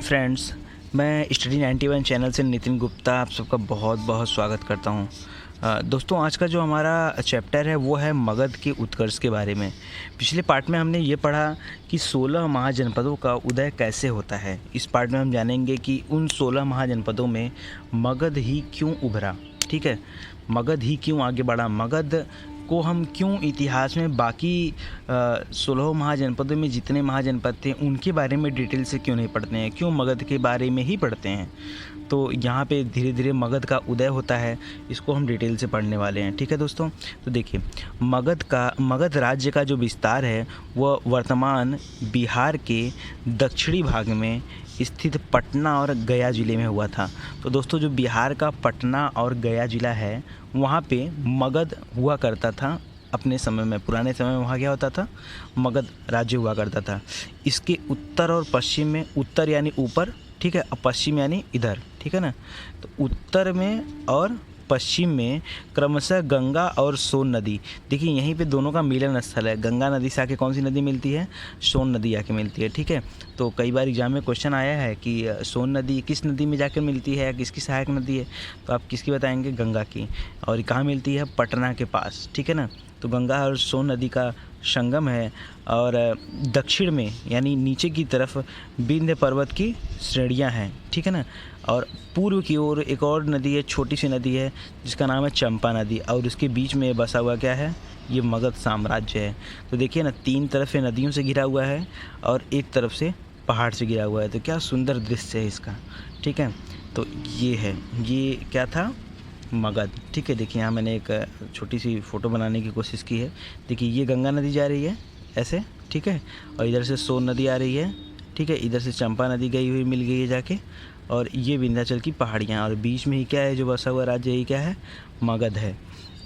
Friends, मैं study 91 channel से नितिन गुप्ता आप सबका बहुत बहुत स्वागत करता हूं। दोस्तों, आज का जो हमारा चैप्टर है वो है मगध के उत्कर्ष के बारे में। पिछले पार्ट में हमने ये पढ़ा कि 16 महाजनपदों का उदय कैसे होता है। इस पार्ट में हम जानेंगे कि उन 16 महाजनपदों में मगध ही क्यों उभरा। ठीक है, मगध ही क्यों आगे बढ़ा, मगध को हम क्यों इतिहास में बाकी 16 महाजनपदों में जितने महाजनपद थे उनके बारे में डिटेल से क्यों नहीं पढ़ते हैं, क्यों मगध के बारे में ही पढ़ते हैं। तो यहाँ पे धीरे धीरे मगध का उदय होता है, इसको हम डिटेल से पढ़ने वाले हैं। ठीक है दोस्तों, तो देखिए मगध राज्य का जो विस्तार है वह वर्तमान बिहार के दक्षिणी भाग में स्थित पटना और गया ज़िले में हुआ था। तो दोस्तों, जो बिहार का पटना और गया ज़िला है वहाँ पे मगध हुआ करता था अपने समय में। पुराने समय में वहाँ क्या होता था, मगध राज्य हुआ करता था। इसके उत्तर और पश्चिम में, उत्तर यानी ऊपर, ठीक है, और पश्चिम यानी इधर, ठीक है ना। तो उत्तर में और पश्चिम में क्रमशः गंगा और सोन नदी, देखिए यहीं पे दोनों का मिलन स्थल है। गंगा नदी से आके कौन सी नदी मिलती है, सोन नदी आके मिलती है। ठीक है, तो कई बार एग्जाम में क्वेश्चन आया है कि सोन नदी किस नदी में जाकर मिलती है, किसकी सहायक नदी है, तो आप किसकी बताएंगे, गंगा की। और कहाँ मिलती है, पटना के पास। ठीक है ना, तो गंगा और सोन नदी का संगम है। और दक्षिण में यानी नीचे की तरफ विंध्य पर्वत की श्रेणियाँ हैं। ठीक है ना, और पूर्व की ओर एक और नदी है, छोटी सी नदी है जिसका नाम है चंपा नदी, और उसके बीच में बसा हुआ क्या है, ये मगध साम्राज्य है। तो देखिए ना, तीन तरफ से नदियों से घिरा हुआ है और एक तरफ से पहाड़ से घिरा हुआ है। तो क्या सुंदर दृश्य है इसका। ठीक है, तो ये है, ये क्या था, मगध। ठीक है, देखिए यहाँ मैंने एक छोटी सी फ़ोटो बनाने की कोशिश की है। देखिए ये गंगा नदी जा रही है ऐसे, ठीक है, और इधर से सोन नदी आ रही है, ठीक है, इधर से चंपा नदी गई हुई मिल गई है जाके, और ये विंध्याचल की पहाड़ियाँ, और बीच में ही क्या है जो बसा हुआ राज्य, यही क्या है, मगध है।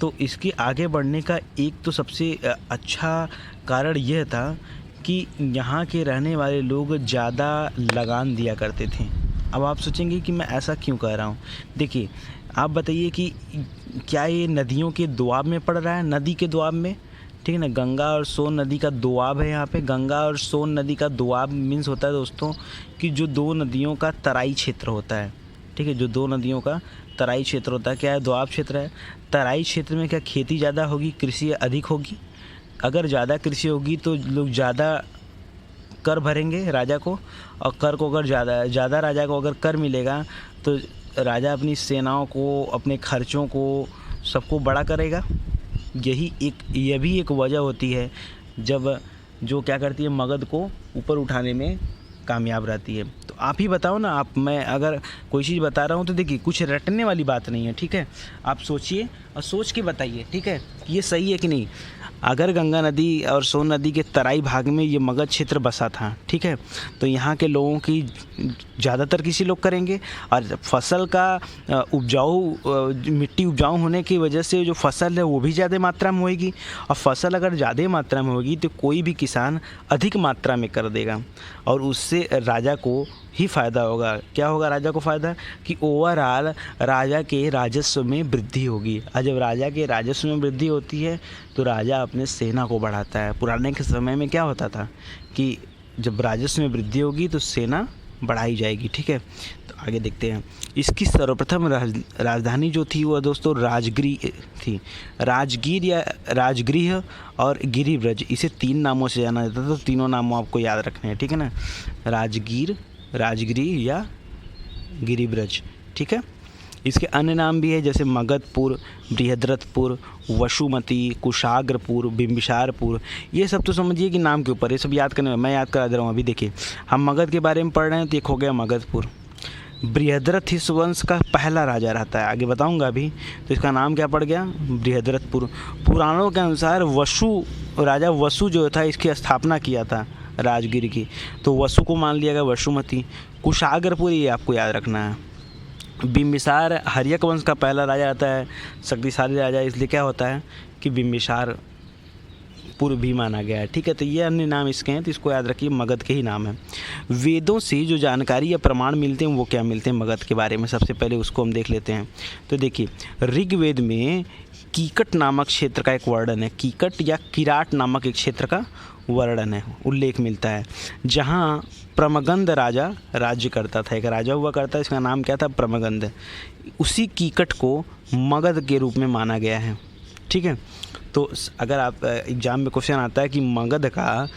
तो इसके आगे बढ़ने का एक तो सबसे अच्छा कारण यह था कि यहाँ के रहने वाले लोग ज़्यादा लगान दिया करते थे। अब आप सोचेंगे कि मैं ऐसा क्यों कह रहा हूँ। देखिए, आप बताइए कि क्या ये नदियों के दोआब में पड़ रहा है, नदी के दोआब में, ठीक है ना। गंगा और सोन नदी का दोआब है यहाँ पे। गंगा और सोन नदी का दोआब मीन्स होता है दोस्तों कि जो दो नदियों का तराई क्षेत्र होता है। ठीक है, जो दो नदियों का तराई क्षेत्र होता है, क्या है, दोआब क्षेत्र है। तराई क्षेत्र में क्या खेती ज़्यादा होगी, कृषि अधिक होगी। अगर ज़्यादा कृषि होगी तो लोग ज़्यादा कर भरेंगे राजा को, और कर को अगर ज़्यादा राजा को अगर कर मिलेगा तो राजा अपनी सेनाओं को, अपने खर्चों को, सबको बड़ा करेगा। यह भी एक वजह होती है जब जो क्या करती है, मगध को ऊपर उठाने में कामयाब रहती है। तो आप ही बताओ ना, आप, मैं अगर कोई चीज़ बता रहा हूँ तो देखिए कुछ रटने वाली बात नहीं है। ठीक है, आप सोचिए और सोच के बताइए, ठीक है, ये सही है कि नहीं। अगर गंगा नदी और सोन नदी के तराई भाग में ये मगध क्षेत्र बसा था, ठीक है, तो यहाँ के लोगों की ज़्यादातर कृषि लोग करेंगे, और फसल का मिट्टी उपजाऊ होने की वजह से जो फसल है वो भी ज़्यादा मात्रा में होगी, और फसल अगर ज़्यादा मात्रा में होगी तो कोई भी किसान अधिक मात्रा में कर देगा, और उससे राजा को ही फ़ायदा होगा। क्या होगा राजा को फ़ायदा, कि ओवरऑल राजा के राजस्व में वृद्धि होगी। और जब राजा के राजस्व में वृद्धि होती है तो राजा अपने सेना को बढ़ाता है। पुराने के समय में क्या होता था कि जब राजस्व में वृद्धि होगी तो सेना बढ़ाई जाएगी। ठीक है, तो आगे देखते हैं। इसकी सर्वप्रथम राजधानी जो थी वह दोस्तों राजगृह थी। राजगीर या राजगृह और गिरिब्रज, इसे तीन नामों से जाना जाता था। तो तीनों नामों आपको याद रखने हैं, ठीक है ना, राजगीर, राजगृह या गिरिब्रज। ठीक है, इसके अन्य नाम भी है जैसे मगधपुर, बृहद्रथपुर, वसुमती, कुशाग्रपुर, बिंबिसारपुर। ये सब तो समझिए कि नाम के ऊपर, ये सब याद करने में, मैं याद करा दे रहा हूँ। अभी देखिए, हम मगध के बारे में पढ़ रहे हैं, तो एक हो गया मगधपुर। बृहद्रथ इस वंश का पहला राजा रहता है, आगे बताऊंगा अभी। तो इसका नाम क्या पड़ गया, बृहद्रथपुर। पुराणों के अनुसार राजा वसु जो था इसकी स्थापना किया था राजगीर की, तो वसु को मान लिया गया वसुमती। कुशाग्रपुर, ये आपको याद रखना है। बिंबिसार हर्यक वंश का पहला राजा आता है, शक्तिशाली राजा, इसलिए क्या होता है कि बिंबिसार पूर्व भी माना गया है। ठीक है, तो ये अन्य नाम इसके हैं, तो इसको याद रखिए, मगध के ही नाम है। वेदों से जो जानकारी या प्रमाण मिलते हैं वो क्या मिलते हैं मगध के बारे में, सबसे पहले उसको हम देख लेते हैं। तो देखिए, ऋग्वेद में कीकट नामक क्षेत्र का एक वर्णन है, कीकट या किराट नामक एक क्षेत्र का वर्णन है, उल्लेख मिलता है, जहाँ प्रमगंध राजा राज्य करता था। एक राजा हुआ करता है, इसका नाम क्या था? प्रमगंध। उसी कीकट को मगध के रूप में माना गया है। ठीक है, तो अगर आप एग्जाम में क्वेश्चन आता है कि मगध का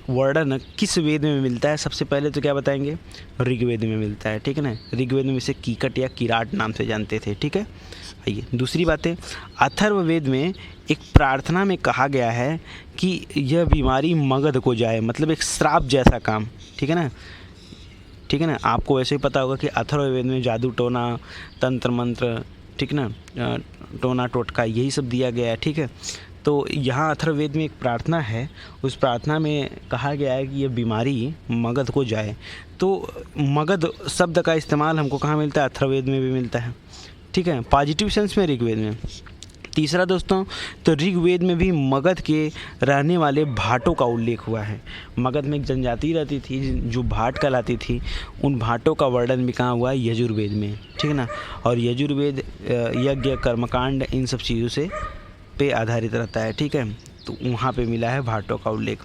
वर्णन किस वेद में मिलता है, सबसे पहले तो क्या बताएंगे? ऋग्वेद में मिलता है। ठीक है ना, ऋग्वेद में इसे कीकट या किराट नाम से जानते थे। ठीक है, आइए दूसरी बात है, अथर्ववेद में एक प्रार्थना में कहा गया है कि यह बीमारी मगध को जाए, मतलब एक श्राप जैसा काम। ठीक है ना, ठीक है ना, आपको वैसे ही पता होगा कि अथर्ववेद में जादू टोना, तंत्र मंत्र, ठीक ना, टोना टोटका, यही सब दिया गया है। ठीक है, तो यहाँ अथर्ववेद में एक प्रार्थना है, उस प्रार्थना में कहा गया है कि यह बीमारी मगध को जाए। तो मगध शब्द का इस्तेमाल हमको कहाँ मिलता है? अथर्ववेद में भी मिलता है। ठीक है, पॉजिटिव सेंस में ऋग्वेद में। तीसरा दोस्तों, तो ऋग्वेद में भी मगध के रहने वाले भाटों का उल्लेख हुआ है। मगध में एक जनजाति रहती थी जो भाट कहलाती थी, उन भाटों का वर्णन भी कहाँ हुआ है? यजुर्वेद में। ठीक है ना, और यजुर्वेद यज्ञ, कर्मकांड, इन सब चीज़ों से पे आधारित रहता है। ठीक है, तो वहाँ पे मिला है भाटों का उल्लेख।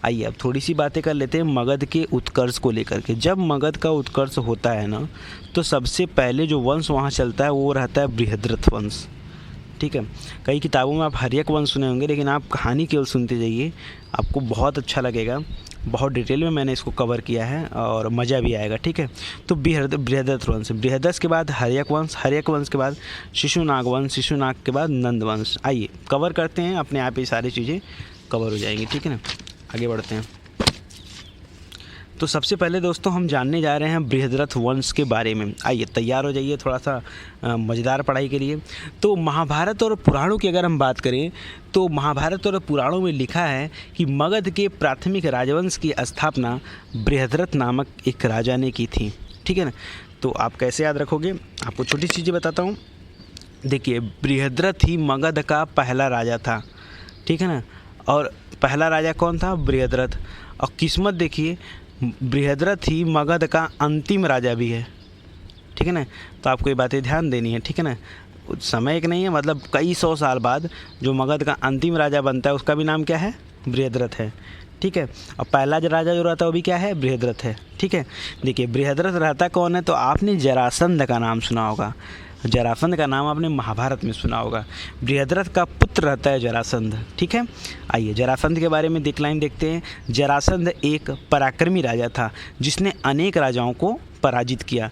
आइए अब थोड़ी सी बातें कर लेते हैं मगध के उत्कर्ष को लेकर के। जब मगध का उत्कर्ष होता है ना, तो सबसे पहले जो वंश वहाँ चलता है वो रहता है बृहद्रथ वंश। ठीक है, कई किताबों में आप हर्यक वंश सुने होंगे, लेकिन आप कहानी केवल सुनते जाइए, आपको बहुत अच्छा लगेगा। बहुत डिटेल में मैंने इसको कवर किया है और मज़ा भी आएगा। ठीक है, तो बृहद्रथ वंश, बृहद्रथ के बाद हर्यक वंश, हर्यक वंश के बाद शिशुनाग वंश, शिशुनाग के बाद नंद वंश। आइए कवर करते हैं, अपने आप ही सारी चीज़ें कवर हो जाएंगी। ठीक है ना, आगे बढ़ते हैं। तो सबसे पहले दोस्तों हम जानने जा रहे हैं बृहद्रथ वंश के बारे में। आइए तैयार हो जाइए थोड़ा सा मज़ेदार पढ़ाई के लिए। तो महाभारत और पुराणों की अगर हम बात करें, तो महाभारत और पुराणों में लिखा है कि मगध के प्राथमिक राजवंश की स्थापना बृहद्रथ नामक एक राजा ने की थी। ठीक है ना, तो आप कैसे याद रखोगे? आपको छोटी चीज़ें बताता हूँ। देखिए, बृहद्रथ ही मगध का पहला राजा था। ठीक है ना, और पहला राजा कौन था? बृहद्रथ। और किस्मत देखिए, बृहद्रथ ही मगध का अंतिम राजा भी है। ठीक है ना, तो आपको ये बातें ध्यान देनी है। ठीक है ना, समय एक नहीं है, मतलब कई सौ साल बाद जो मगध का अंतिम राजा बनता है उसका भी नाम क्या है? बृहद्रथ है। ठीक है, और पहला जो राजा जो रहता है वो भी क्या है? बृहद्रथ है। ठीक है, देखिए बृहद्रथ रहता कौन है? तो आपने जरासंध का नाम सुना होगा, जरासंध का नाम आपने महाभारत में सुना होगा। बृहद्रथ का पुत्र रहता है जरासंध। ठीक है, आइए जरासंध के बारे में लाइन देखते हैं। जरासंध एक पराक्रमी राजा था जिसने अनेक राजाओं को पराजित किया।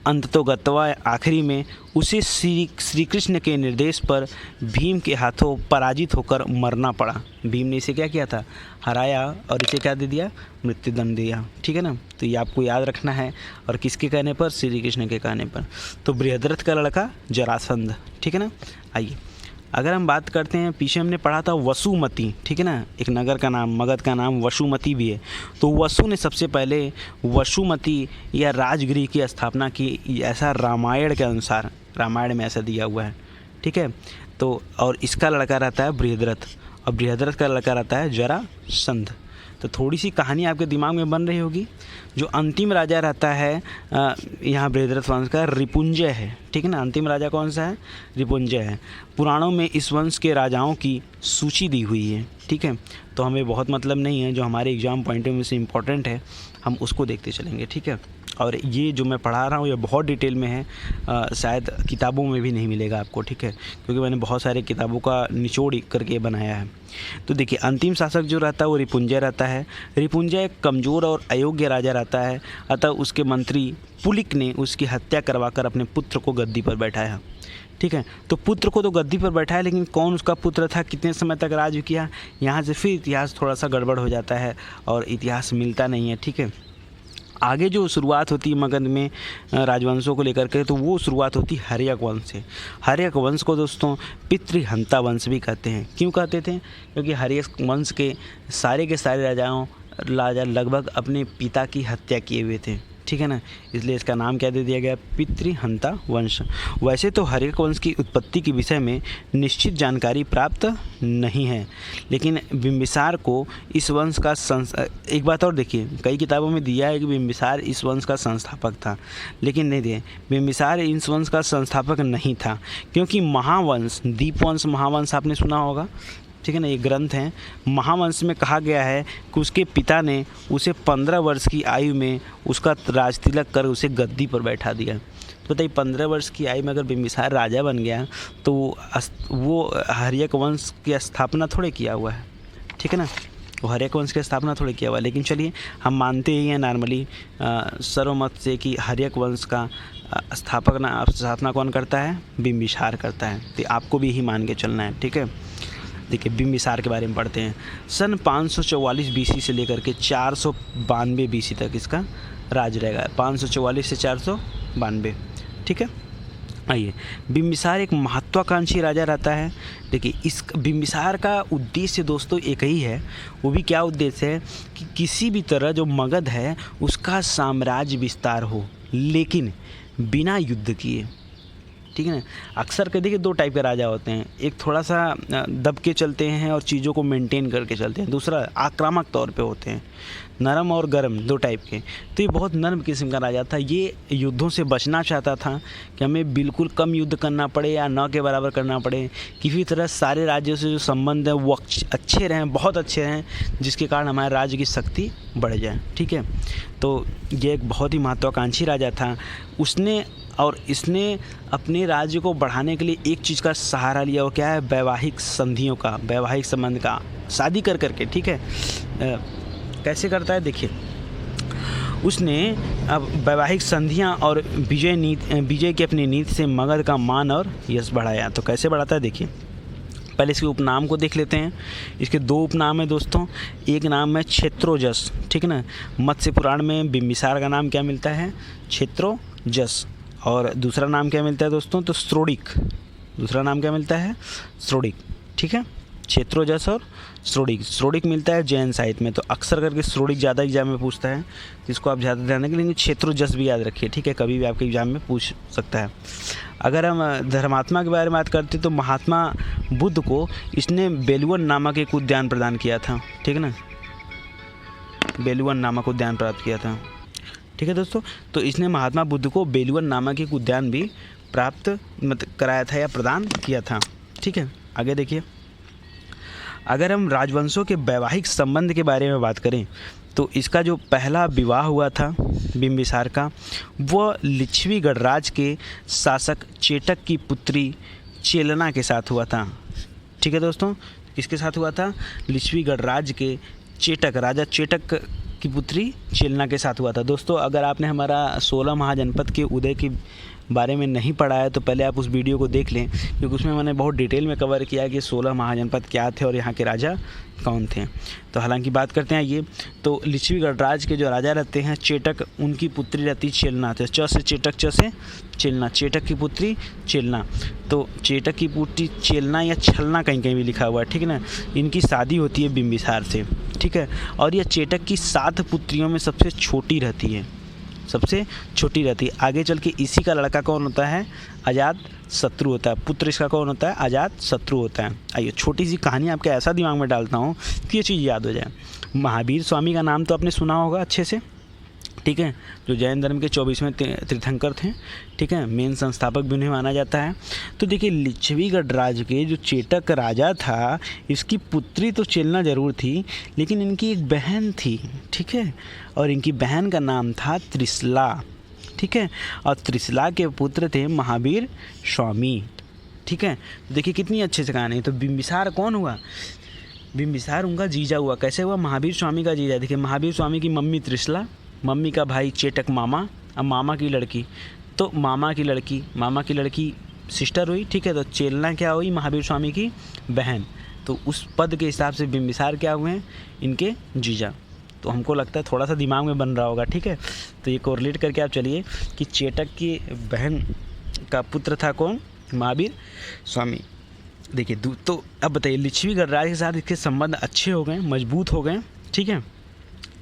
अंततोगत्वा आखिरी में उसे श्री कृष्ण के निर्देश पर भीम के हाथों पराजित होकर मरना पड़ा। भीम ने इसे क्या किया था? हराया और इसे क्या दे दिया? मृत्युदंड दिया। ठीक है ना, तो ये आपको याद रखना है। और किसके कहने पर? श्री कृष्ण के कहने पर। तो बृहद्रथ का लड़का जरासंध। ठीक है ना, आइए अगर हम बात करते हैं, पीछे हमने पढ़ा था वसुमती। ठीक है ना, एक नगर का नाम, मगध का नाम वसुमती भी है। तो वसु ने सबसे पहले वसुमती या राजगृह की स्थापना की, ऐसा रामायण के अनुसार, रामायण में ऐसा दिया हुआ है। ठीक है, तो और इसका लड़का रहता है बृहद्रथ, और बृहद्रथ का लड़का रहता है जरासंध। तो थोड़ी सी कहानी आपके दिमाग में बन रही होगी। जो अंतिम राजा रहता है यहाँ बृहद्रथ वंश का, रिपुंजय है। ठीक है ना, अंतिम राजा कौन सा है? रिपुंजय है। पुराणों में इस वंश के राजाओं की सूची दी हुई है। ठीक है, तो हमें बहुत मतलब नहीं है, जो हमारे एग्जाम पॉइंट ऑफ व्यू से इम्पोर्टेंट है हम उसको देखते चलेंगे। ठीक है, और ये जो मैं पढ़ा रहा हूँ ये बहुत डिटेल में है, शायद किताबों में भी नहीं मिलेगा आपको। ठीक है, क्योंकि मैंने बहुत सारे किताबों का निचोड़ करके बनाया है। तो देखिए, अंतिम शासक जो रहता है वो रिपुंजय रहता है। रिपुंजय एक कमज़ोर और अयोग्य राजा रहता है, अतः उसके मंत्री पुलिक ने उसकी हत्या करवाकर अपने पुत्र को गद्दी पर बैठाया। ठीक है, तो पुत्र को तो गद्दी पर बैठाया, लेकिन कौन उसका पुत्र था, कितने समय तक राज किया, यहाँ से फिर इतिहास थोड़ा सा गड़बड़ हो जाता है और इतिहास मिलता नहीं है। ठीक है, आगे जो शुरुआत होती है मगध में राजवंशों को लेकर के, तो वो शुरुआत होती है हर्यक वंश से। हर्यक वंश को दोस्तों पितृहंता वंश भी कहते हैं। क्यों कहते थे? क्योंकि हर्यक वंश के सारे राजा लगभग अपने पिता की हत्या किए हुए थे। ठीक है ना, इसलिए इसका नाम क्या दे दिया गया? पितृहंता वंश। वैसे तो हर्यक वंश की उत्पत्ति के विषय में निश्चित जानकारी प्राप्त नहीं है, लेकिन बिंबिसार को इस वंश का एक बात और देखिए, कई किताबों में दिया है कि बिंबिसार इस वंश का संस्थापक था, लेकिन नहीं दिए, बिंबिसार इस वंश का संस्थापक नहीं था। क्योंकि महावंश, दीपवंश, महावंश आपने सुना होगा, ठीक है ना, ये ग्रंथ हैं। महावंश में कहा गया है कि उसके पिता ने उसे 15 वर्ष की आयु में उसका राज तिलक कर उसे गद्दी पर बैठा दिया। तो बताइए 15 वर्ष की आयु में अगर बिंबिसार राजा बन गया तो वो हर्यक वंश की स्थापना थोड़े किया हुआ है, ठीक है ना, वो हर्यक वंश की स्थापना थोड़े किया हुआ है। लेकिन चलिए हम मानते ही हैं नॉर्मली सर्वमत से कि हर्यक वंश का स्थापना कौन करता है, बिंबिसार करता है। तो आपको भी यही मान के चलना है, ठीक है। देखिए बिंबिसार के बारे में पढ़ते हैं। सन 544 बीसी से लेकर के 492 बीसी तक इसका राज रहेगा। 544 से 492, ठीक है। आइए, बिंबिसार एक महत्वाकांक्षी राजा रहता है। देखिए इस बिंबिसार का उद्देश्य दोस्तों एक ही है। वो भी क्या उद्देश्य है कि किसी भी तरह जो मगध है उसका साम्राज्य विस्तार हो, लेकिन बिना युद्ध किए, ठीक है ना। अक्सर के देखिए दो टाइप के राजा होते हैं, एक थोड़ा सा दब के चलते हैं और चीज़ों को मेंटेन करके चलते हैं, दूसरा आक्रामक तौर पे होते हैं, नरम और गर्म दो टाइप के। तो ये बहुत नरम किस्म का राजा था। ये युद्धों से बचना चाहता था कि हमें बिल्कुल कम युद्ध करना पड़े या न के बराबर करना पड़े, किसी तरह सारे राज्यों से जो संबंध है वो अच्छे रहें, बहुत अच्छे रहें, जिसके कारण हमारे राज्य की शक्ति बढ़ जाए, ठीक है। तो ये एक बहुत ही महत्वाकांक्षी राजा था। इसने अपने राज्य को बढ़ाने के लिए एक चीज़ का सहारा लिया, वो क्या है, वैवाहिक संधियों का, वैवाहिक संबंध का, शादी कर करके, ठीक है। कैसे करता है देखिए, उसने अब वैवाहिक संधियां और विजय की अपनी नीति से मगध का मान और यश बढ़ाया। तो कैसे बढ़ाता है देखिए, पहले इसके उपनाम को देख लेते हैं। इसके दो उपनाम हैं दोस्तों। एक नाम है क्षेत्रोजस, ठीक है ना। मत्स्य पुराण में बिंबिसार का नाम क्या मिलता है, क्षेत्रोजस। और दूसरा नाम क्या मिलता है दोस्तों, तो स्त्रोडिक। दूसरा नाम क्या मिलता है, स्त्रोडिक, ठीक है। क्षेत्रोजस और स्त्रोडिक मिलता है जैन साहित्य में। तो अक्सर करके स्त्रोडिक ज़्यादा एग्जाम में पूछता है, जिसको आप ज़्यादा ध्यान रखें, लेकिन क्षेत्रोजस भी याद रखिए, ठीक है, कभी भी आपके एग्जाम में पूछ सकता है। अगर हम धर्मात्मा के बारे में बात करते तो महात्मा बुद्ध को इसने बेलुवन नामक एक उद्यान प्रदान किया था, ठीक है ना, बेलुवन नामक उद्यान प्राप्त किया था, ठीक है दोस्तों। तो इसने महात्मा बुद्ध को बेलुवन नामक एक उद्यान भी प्राप्त कराया था या प्रदान किया था, ठीक है। आगे देखिए, अगर हम राजवंशों के वैवाहिक संबंध के बारे में बात करें तो इसका जो पहला विवाह हुआ था बिंबिसार का, वह लिच्छवी गणराज के शासक चेटक की पुत्री चेलना के साथ हुआ था, ठीक है दोस्तों। किसके साथ हुआ था, लिच्छवी गणराज के राजा चेटक की पुत्री चेलना के साथ हुआ था। दोस्तों अगर आपने हमारा 16 महाजनपद के उदय के बारे में नहीं पढ़ा है तो पहले आप उस वीडियो को देख लें, क्योंकि उसमें मैंने बहुत डिटेल में कवर किया कि 16 महाजनपद क्या थे और यहाँ के राजा कौन थे। तो हालांकि बात करते हैं ये, तो लिच्छवी गणराज के जो राजा रहते हैं चेटक, उनकी पुत्री रहती चेलना। तो च से चेटक, च से चेलना, चेटक की पुत्री चेलना। तो चेटक की पुत्री चेलना या छलना कहीं कहीं भी लिखा हुआ है, ठीक है ना। इनकी शादी होती है बिंबिसार से, ठीक है। और यह चेटक की 7 पुत्रियों में सबसे छोटी रहती है, सबसे छोटी रहती है। आगे चल के इसी का लड़का कौन होता है, अजात शत्रु होता है। पुत्र इसका कौन होता है, अजात शत्रु होता है। आइए छोटी सी कहानी आपके ऐसा दिमाग में डालता हूँ कि ये चीज़ याद हो जाए। महावीर स्वामी का नाम तो आपने सुना होगा अच्छे से, ठीक है, जो जैन धर्म के 24वें तीर्थंकर थे, ठीक है, मेन संस्थापक भी उन्हें माना जाता है। तो देखिए लिच्छवी गणराज के जो चेटक राजा था, इसकी पुत्री तो चेलना जरूर थी, लेकिन इनकी एक बहन थी, ठीक है, और इनकी बहन का नाम था त्रिशला, ठीक है। और त्रिशला के पुत्र थे महावीर स्वामी, ठीक है। तो देखिए कितनी अच्छे से कहानी। तो बिंबिसार कौन हुआ, बिंबिसार उनका जीजा हुआ। कैसे हुआ, महावीर स्वामी का जीजा। देखिए महावीर स्वामी की मम्मी त्रिशला, मम्मी का भाई चेटक मामा, अब मामा की लड़की, तो मामा की लड़की सिस्टर हुई, ठीक है। तो चेलना क्या हुई, महावीर स्वामी की बहन। तो उस पद के हिसाब से बिंबिसार क्या हुए हैं, इनके जीजा। तो हमको लगता है थोड़ा सा दिमाग में बन रहा होगा, ठीक है। तो ये कोरिलेट करके आप चलिए कि चेटक की बहन का पुत्र था कौन, महावीर स्वामी। देखिए तो अब बताइए लिच्छवी गणराज के साथ इसके संबंध अच्छे हो गए, मजबूत हो गए, ठीक है।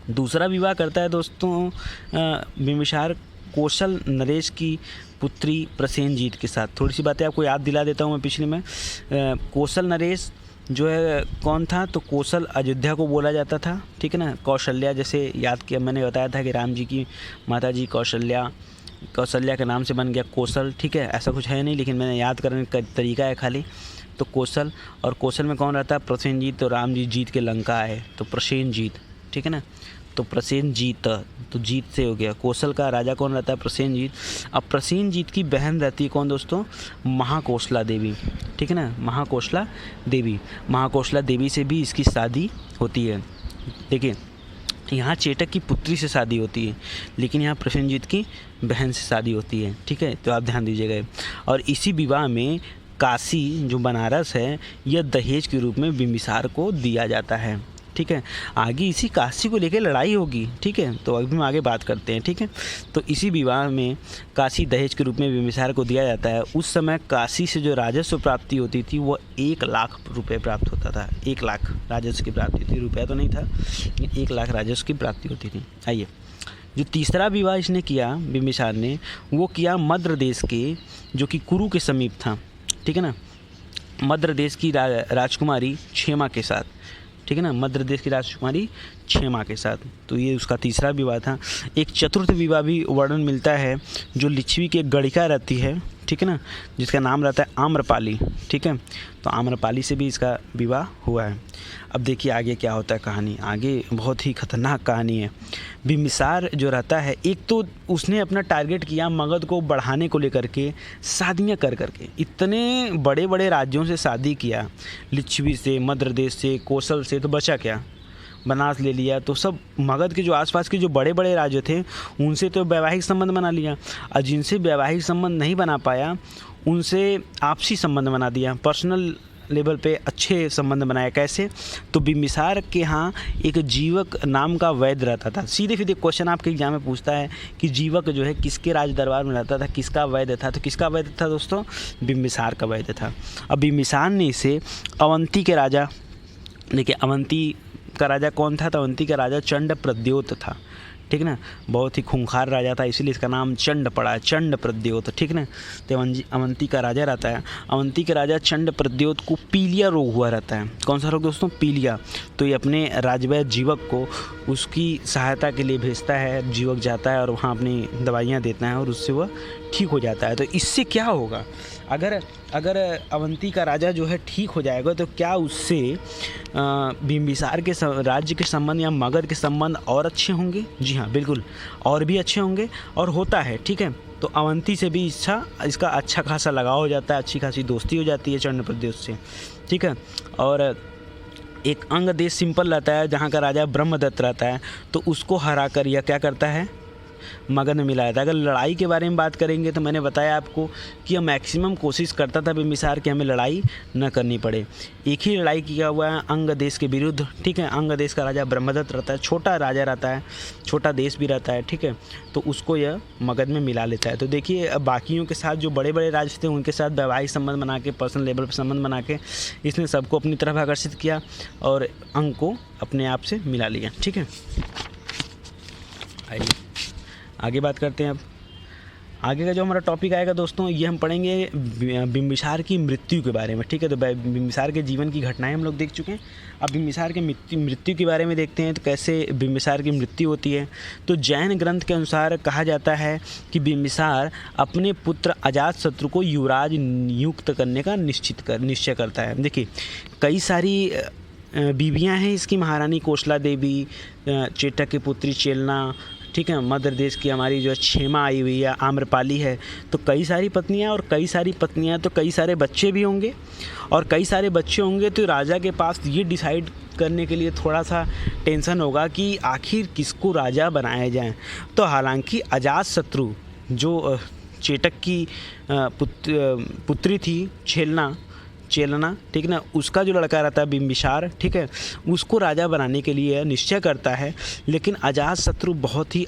दूसरा विवाह करता है दोस्तों बिंबिसार कौशल नरेश की पुत्री प्रसेनजीत के साथ। थोड़ी सी बातें आपको याद दिला देता हूँ मैं पिछले में। कौशल नरेश जो है कौन था, तो कौशल अयोध्या को बोला जाता था, ठीक है ना। कौशल्या जैसे याद किया मैंने, बताया था कि राम जी की माता जी कौशल्या के नाम से बन गया कौशल, ठीक है। ऐसा कुछ है नहीं, लेकिन मैंने याद करने का तरीका है खाली। तो कौशल, और कौशल में कौन रहता है? प्रसेनजीत। तो राम जी जीत के लंका आए तो प्रसेनजीत, ठीक है ना। तो प्रसेनजीत, तो जीत से हो गया। कौशल का राजा कौन रहता है? प्रसेनजीत। अब प्रसेनजीत की बहन रहती है कौन दोस्तों? महाकौशला देवी, ठीक है ना, महाकौशला देवी। महाकौशला देवी से भी इसकी शादी होती है। देखिए यहाँ चेटक की पुत्री से शादी होती है, लेकिन यहाँ प्रसेनजीत की बहन से शादी होती है, ठीक है, तो आप ध्यान दीजिएगा। और इसी विवाह में काशी जो बनारस है यह दहेज के रूप में बिंबिसार को दिया जाता है, ठीक है। आगे इसी काशी को लेकर लड़ाई होगी, ठीक है, तो अभी हम आगे बात करते हैं, ठीक है। तो इसी विवाह में काशी दहेज के रूप में बिंबिसार को दिया जाता है। उस समय काशी से जो राजस्व प्राप्ति होती थी वो 1 लाख रुपए प्राप्त होता था। 1 लाख राजस्व की प्राप्ति थी, रुपया तो नहीं था, 1 लाख राजस्व की प्राप्ति होती थी। आइए, जो तीसरा विवाह इसने किया बिंबिसार ने, वो किया मद्र देश के, जो कि कुरु के समीप था, ठीक है ना, मद्र देश की राजकुमारी क्षेमा के साथ, ठीक है ना, मध्य प्रदेश की राजकुमारी क्षेमा के साथ। तो ये उसका तीसरा विवाह था। एक चतुर्थ विवाह भी वर्णन मिलता है जो लिच्छवी की एक गणिका रहती है, ठीक है ना, जिसका नाम रहता है आम्रपाली, ठीक है। तो आम्रपाली से भी इसका विवाह हुआ है। अब देखिए आगे क्या होता है कहानी, आगे बहुत ही खतरनाक कहानी है। बिंबिसार जो रहता है, एक तो उसने अपना टारगेट किया मगध को बढ़ाने को लेकर के, शादियाँ कर करके इतने बड़े बड़े राज्यों से शादी किया, लिच्छवी से, मध्य देश से, कौशल से, तो बचा क्या? बनारस ले लिया। तो सब मगध के जो आसपास के जो बड़े बड़े राज्य थे उनसे तो वैवाहिक संबंध बना लिया, और जिनसे वैवाहिक संबंध नहीं बना पाया उनसे आपसी संबंध बना दिया, पर्सनल लेवल पे अच्छे संबंध बनाया। कैसे? तो बिंबिसार के यहाँ एक जीवक नाम का वैद्य रहता था। सीधे सीधे क्वेश्चन आपके एग्जाम में पूछता है कि जीवक जो है किसके राज दरबार में रहता था, किसका वैद्य था? तो किसका वैद्य था दोस्तों? बिंबिसार का वैद्य था। अब बिंबिसार ने इसे अवंती के राजा, देखिए अवंती का राजा कौन था? तो अवंती का राजा चंड प्रद्योत था, ठीक है ना, बहुत ही खूंखार राजा था, इसीलिए इसका नाम चंड पड़ा है, चंड प्रद्योत, ठीक है ना। तो अवंती का राजा रहता है। अवंती के राजा चंड प्रद्योत को पीलिया रोग हुआ रहता है। कौन सा रोग दोस्तों? पीलिया। तो ये अपने राजवैद्य जीवक को उसकी सहायता के लिए भेजता है। जीवक जाता है और वहाँ अपनी दवाइयाँ देता है और उससे वह ठीक हो जाता है। तो इससे क्या होगा? अगर अवंती का राजा जो है ठीक हो जाएगा तो क्या उससे बिंबिसार के राज्य के संबंध या मगध के संबंध और अच्छे होंगे? जी हाँ, बिल्कुल, और भी अच्छे होंगे, और होता है, ठीक है। तो अवंती से भी इसका अच्छा खासा लगाव हो जाता है, अच्छी खासी दोस्ती हो जाती है चंड प्रदेश से, ठीक है। और एक अंग देश सिंपल रहता है जहाँ का राजा ब्रह्मदत्त रहता है, तो उसको हरा कर यह क्या करता है? मगध में मिलाया था। अगर लड़ाई के बारे में बात करेंगे तो मैंने बताया आपको कि यह मैक्सिमम कोशिश करता था बिंबिसार कि हमें लड़ाई न करनी पड़े। एक ही लड़ाई किया हुआ है अंग देश के विरुद्ध, ठीक है। अंग देश का राजा ब्रह्मदत्त रहता है, छोटा राजा रहता है, छोटा देश भी रहता है, ठीक है। तो उसको यह मगध में मिला लेता है। तो देखिए बाकियों के साथ जो बड़े बड़े राज्य थे उनके साथ वैवाहिक संबंध बना के, पर्सनल लेवल पर संबंध बना के इसने सबको अपनी तरफ आकर्षित किया और अंग को अपने आप से मिला लिया, ठीक है। आइए आगे बात करते हैं। अब आगे का जो हमारा टॉपिक आएगा दोस्तों, ये हम पढ़ेंगे बिंबिसार की मृत्यु के बारे में, ठीक है। तो बिंबिसार के जीवन की घटनाएं हम लोग देख चुके हैं। अब बिंबिसार के मृत्यु के बारे में देखते हैं। तो कैसे बिंबिसार की मृत्यु होती है? तो जैन ग्रंथ के अनुसार कहा जाता है कि बिंबिसार अपने पुत्र अजातशत्रु को युवराज नियुक्त करने का निश्चय करता है। देखिए कई सारी बीवियाँ हैं इसकी, महारानी कौशला देवी, चेटक की पुत्री चेलना, ठीक है, मध्य देश की हमारी जो क्षेमा आई हुई है, आम्रपाली है। तो कई सारी पत्नियां, और कई सारी पत्नियां तो कई सारे बच्चे भी होंगे, और कई सारे बच्चे होंगे तो राजा के पास ये डिसाइड करने के लिए थोड़ा सा टेंशन होगा कि आखिर किसको राजा बनाया जाए। तो हालांकि अजातशत्रु जो चेटक की पुत्री थी चेलना, ठीक है ना, उसका जो लड़का रहता है बिंबिसार, ठीक है, उसको राजा बनाने के लिए निश्चय करता है। लेकिन अजातशत्रु बहुत ही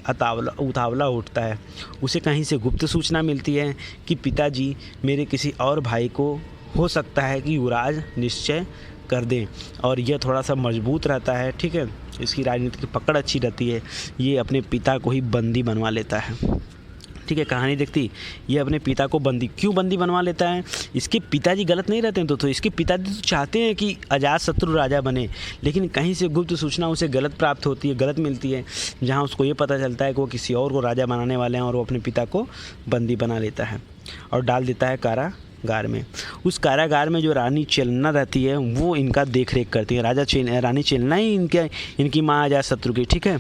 उतावला उठता है। उसे कहीं से गुप्त सूचना मिलती है कि पिताजी मेरे किसी और भाई को हो सकता है कि युवराज निश्चय कर दें, और यह थोड़ा सा मजबूत रहता है, ठीक है। इसकी राजनीतिक पकड़ अच्छी रहती है। ये अपने पिता को ही बंदी बनवा लेता है, ठीक है। कहानी देखती, ये अपने पिता को क्यों बंदी बनवा लेता है? इसके पिताजी गलत नहीं रहते हैं तो इसके पिताजी तो चाहते हैं कि अजातशत्रु राजा बने, लेकिन कहीं से गुप्त सूचना उसे गलत प्राप्त होती है, गलत मिलती है, जहां उसको ये पता चलता है कि वो किसी और को राजा बनाने वाले हैं, और वो अपने पिता को बंदी बना लेता है और डाल देता है कारागार में। उस कारागार में जो रानी चेलना रहती है वो इनका देख रेख करती है। रानी चेलना ही इनकी माँ अजातशत्रु की, ठीक है।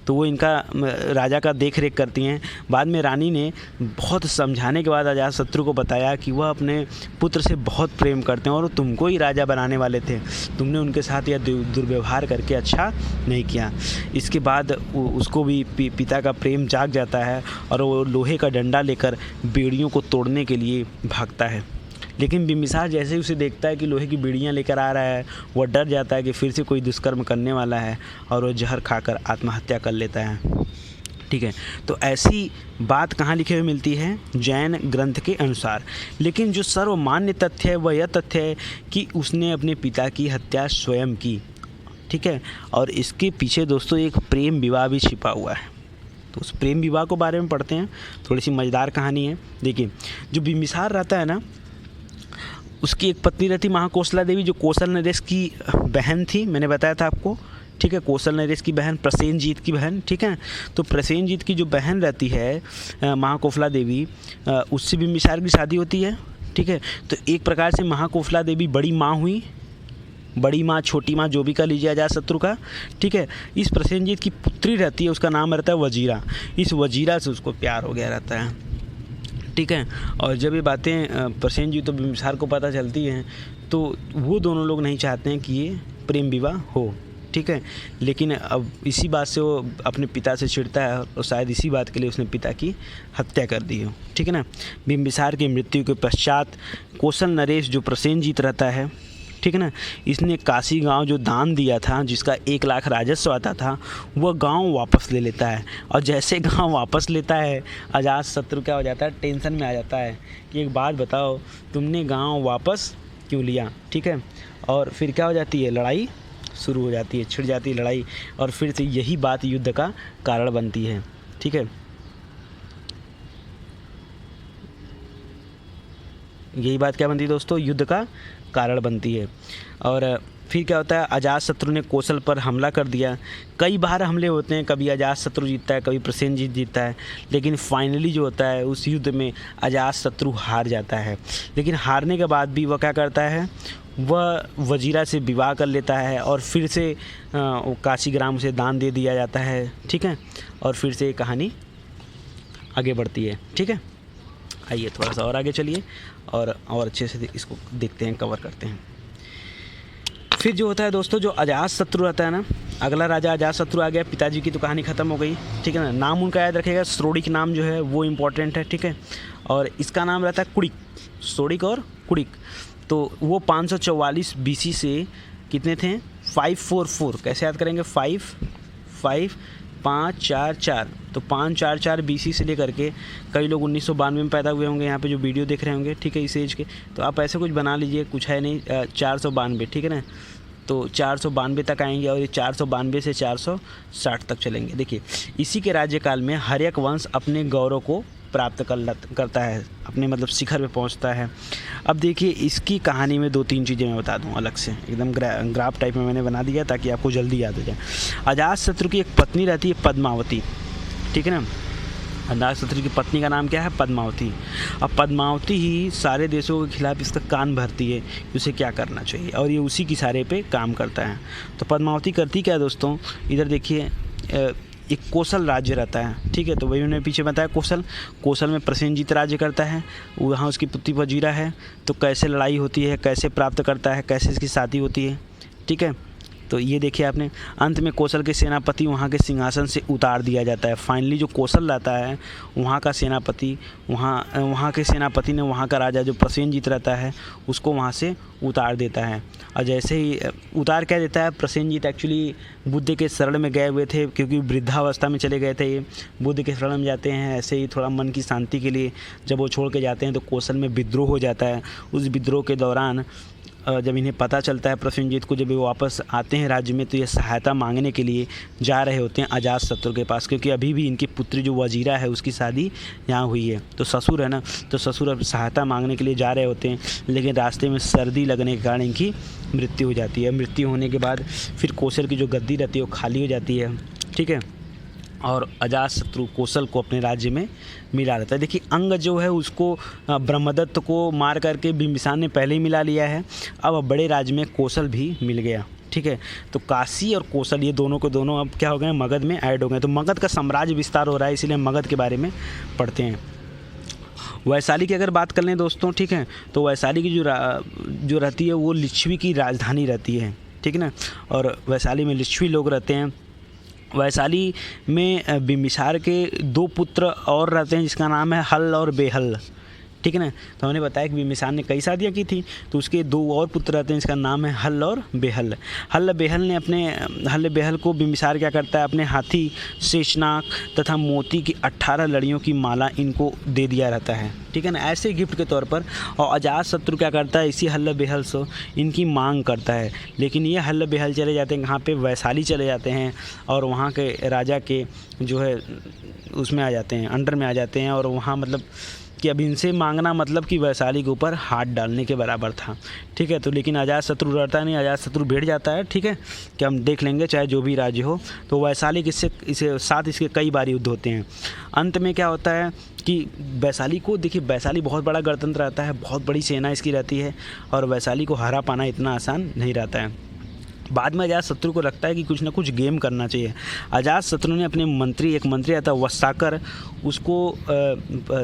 तो वो इनका राजा का देख रेख करती हैं। बाद में रानी ने बहुत समझाने के बाद अजातशत्रु को बताया कि वह अपने पुत्र से बहुत प्रेम करते हैं और तुमको ही राजा बनाने वाले थे, तुमने उनके साथ यह दुर्व्यवहार करके अच्छा नहीं किया। इसके बाद उसको भी पिता का प्रेम जाग जाता है और वो लोहे का डंडा लेकर बेड़ियों को तोड़ने के लिए भागता है। लेकिन बिम्बिसार जैसे ही उसे देखता है कि लोहे की बेड़ियाँ लेकर आ रहा है, वह डर जाता है कि फिर से कोई दुष्कर्म करने वाला है और वह जहर खाकर आत्महत्या कर लेता है, ठीक है। तो ऐसी बात कहाँ लिखे हुए मिलती है? जैन ग्रंथ के अनुसार। लेकिन जो सर्वमान्य तथ्य है वह यह तथ्य है कि उसने अपने पिता की हत्या स्वयं की, ठीक है। और इसके पीछे दोस्तों एक प्रेम विवाह भी छिपा हुआ है। तो उस प्रेम विवाह के बारे में पढ़ते हैं, थोड़ी सी मज़ेदार कहानी है। देखिए, जो बिम्बिसार रहता है ना, उसकी एक पत्नी रहती महाकोसला देवी, जो कौशल नरेश की बहन थी, मैंने बताया था आपको, ठीक है। कौशल नरेश की बहन, प्रसेनजीत की बहन, ठीक है। तो प्रसेनजीत की जो बहन रहती है महाकोसला देवी, उससे बिम्बिसार की शादी होती है, ठीक है। तो एक प्रकार से महाकोसला देवी बड़ी माँ हुई, बड़ी माँ, छोटी माँ, जो भी कर लीजिए अजातशत्रु का, ठीक है। इस प्रसेनजीत की पुत्री रहती है, उसका नाम रहता है वजीरा। इस वजीरा से उसको प्यार हो गया रहता है, ठीक है। और जब ये बातें प्रसेनजीत तो बिम्बिसार को पता चलती हैं, तो वो दोनों लोग नहीं चाहते हैं कि ये प्रेम विवाह हो, ठीक है। लेकिन अब इसी बात से वो अपने पिता से चिढ़ता है और शायद इसी बात के लिए उसने पिता की हत्या कर दी हो, ठीक है ना। बिम्बिसार की मृत्यु के पश्चात कौशल नरेश जो प्रसेनजीत रहता है, ठीक है ना, इसने काशी गांव जो दान दिया था, जिसका 1 लाख राजस्व आता था, वह गांव वापस ले लेता है। और जैसे गांव वापस लेता है, अजातशत्रु क्या हो जाता है? टेंशन में आ जाता है कि एक बात बताओ, तुमने गांव वापस क्यों लिया, ठीक है। और फिर क्या हो जाती है? लड़ाई शुरू हो जाती है, छिड़ जाती है लड़ाई, और फिर से यही बात युद्ध का कारण बनती है, ठीक है। यही बात क्या बनती है दोस्तों? युद्ध का कारण बनती है। और फिर क्या होता है? अजातशत्रु ने कौशल पर हमला कर दिया। कई बार हमले होते हैं, कभी अजातशत्रु जीतता है, कभी प्रसेनजीत जीतता है, लेकिन फाइनली जो होता है उस युद्ध में अजातशत्रु हार जाता है। लेकिन हारने के बाद भी वह क्या करता है? वह वजीरा से विवाह कर लेता है और फिर से काशी ग्राम उसे दान दे दिया जाता है, ठीक है। और फिर से कहानी आगे बढ़ती है, ठीक है। आइए थोड़ा सा और आगे चलिए और अच्छे से इसको देखते हैं, कवर करते हैं। फिर जो होता है दोस्तों, जो अजातशत्रु रहता है ना, अगला राजा अजातशत्रु आ गया। पिताजी की तो कहानी ख़त्म हो गई, ठीक है ना। नाम उनका याद रखिएगा, श्रोडिक नाम जो है वो इम्पोर्टेंट है, ठीक है। और इसका नाम रहता है कुड़िक, श्रोडिक और कुड़िक। तो वो 544 BC से कितने थे? 544। कैसे याद करेंगे? 544। तो 544 BC से लेकर के कई लोग 1992 में पैदा हुए होंगे यहाँ पे जो वीडियो देख रहे होंगे, ठीक है, इस एज के। तो आप ऐसे कुछ बना लीजिए, कुछ है नहीं, 492, ठीक है ना। तो 492 तक आएंगे और ये 492 से 460 तक चलेंगे। देखिए, इसी के राज्यकाल में हर्यक वंश अपने गौरव को प्राप्त करता है, अपने मतलब शिखर पे पहुंचता है। अब देखिए, इसकी कहानी में 2-3 चीज़ें मैं बता दूं अलग से, एकदम ग्राफ टाइप में मैंने बना दिया ताकि आपको जल्दी याद हो जाए। अजातशत्रु की एक पत्नी रहती है पद्मावती, ठीक है ना। अजातशत्रु की पत्नी का नाम क्या है? पद्मावती। अब पद्मावती ही सारे देशों के खिलाफ इसका कान भरती है कि उसे क्या करना चाहिए, और ये उसी की इशारे पे काम करता है। तो पद्मावती करती क्या है दोस्तों? इधर देखिए, एक कौशल राज्य रहता है, ठीक है। तो वही उन्होंने पीछे बताया, कौशल में प्रसेनजीत राज्य करता है, वहाँ उसकी पुत्री वजीरा है। तो कैसे लड़ाई होती है, कैसे प्राप्त करता है, कैसे इसकी शादी होती है, ठीक है। तो ये देखिए आपने, अंत में कौशल के सेनापति वहाँ के सिंहासन से उतार दिया जाता है। फाइनली जो कौशल रहता है, वहाँ का सेनापति, वहाँ के सेनापति ने वहाँ का राजा जो प्रसेनजीत रहता है उसको वहाँ से उतार देता है। और जैसे ही उतार क्या देता है, प्रसेनजीत एक्चुअली बुद्ध के शरण में गए हुए थे, क्योंकि वृद्धावस्था में चले गए थे। ये बुद्ध के शरण में जाते हैं ऐसे ही थोड़ा मन की शांति के लिए। जब वो छोड़ के जाते हैं तो कौशल में विद्रोह हो जाता है। उस विद्रोह के दौरान जब इन्हें पता चलता है प्रसेनजीत को, जब वो वापस आते हैं राज्य में, तो ये सहायता मांगने के लिए जा रहे होते हैं अजातशत्रु के पास, क्योंकि अभी भी इनकी पुत्री जो वजीरा है उसकी शादी यहाँ हुई है। तो ससुर है ना, तो ससुर अब सहायता मांगने के लिए जा रहे होते हैं, लेकिन रास्ते में सर्दी लगने के कारण इनकी मृत्यु हो जाती है। मृत्यु होने के बाद फिर कौशल की जो गद्दी रहती है वो खाली हो जाती है, ठीक है। और अजातशत्रु कौशल को अपने राज्य में मिला रहता है। देखिए अंग जो है उसको ब्रह्मदत्त को मार करके बिंबिसार ने पहले ही मिला लिया है। अब बड़े राज्य में कौशल भी मिल गया, ठीक है। तो काशी और कौशल ये दोनों को दोनों अब क्या हो गए, मगध में ऐड हो गए। तो मगध का साम्राज्य विस्तार हो रहा है, इसीलिए मगध के बारे में पढ़ते हैं। वैशाली की अगर बात कर लें दोस्तों, ठीक है, तो वैशाली की जो रहती है वो लिच्छवी की राजधानी रहती है, ठीक है ना। और वैशाली में लिच्छवी लोग रहते हैं। वैशाली में बिंबिसार के 2 पुत्र और रहते हैं जिसका नाम है हल और बेहल, ठीक है ना। तो हमने बताया कि बिंबिसार ने कई शादियाँ की थी, तो उसके 2 और पुत्र रहते हैं जिसका नाम है हल और बेहल। हल बेहल को बिंबिसार क्या करता है, अपने हाथी शेषनाग तथा मोती की 18 लड़ियों की माला इनको दे दिया रहता है, ठीक है ना, ऐसे गिफ्ट के तौर पर। और अजातशत्रु क्या करता है, इसी हल बेहल से इनकी मांग करता है। लेकिन ये हल बेहल चले जाते हैं कहाँ पे, वैशाली चले जाते हैं और वहाँ के राजा के जो है उसमें आ जाते हैं, अंडर में आ जाते हैं। और वहाँ मतलब कि अब इनसे मांगना मतलब कि वैशाली के ऊपर हाथ डालने के बराबर था, ठीक है। तो लेकिन अजातशत्रु डरता नहीं, अजातशत्रु भिड़ जाता है, ठीक है, कि हम देख लेंगे चाहे जो भी राज्य हो। तो वैशाली इसे साथ इसके कई बार युद्ध होते हैं। अंत में क्या होता है कि वैशाली को, देखिए वैशाली बहुत बड़ा गणतंत्र रहता है, बहुत बड़ी सेना इसकी रहती है और वैशाली को हरा पाना इतना आसान नहीं रहता है। बाद में अजातशत्रु को लगता है कि कुछ ना कुछ गेम करना चाहिए। अजातशत्रु ने अपने एक मंत्री आता है वस्ताकर, उसको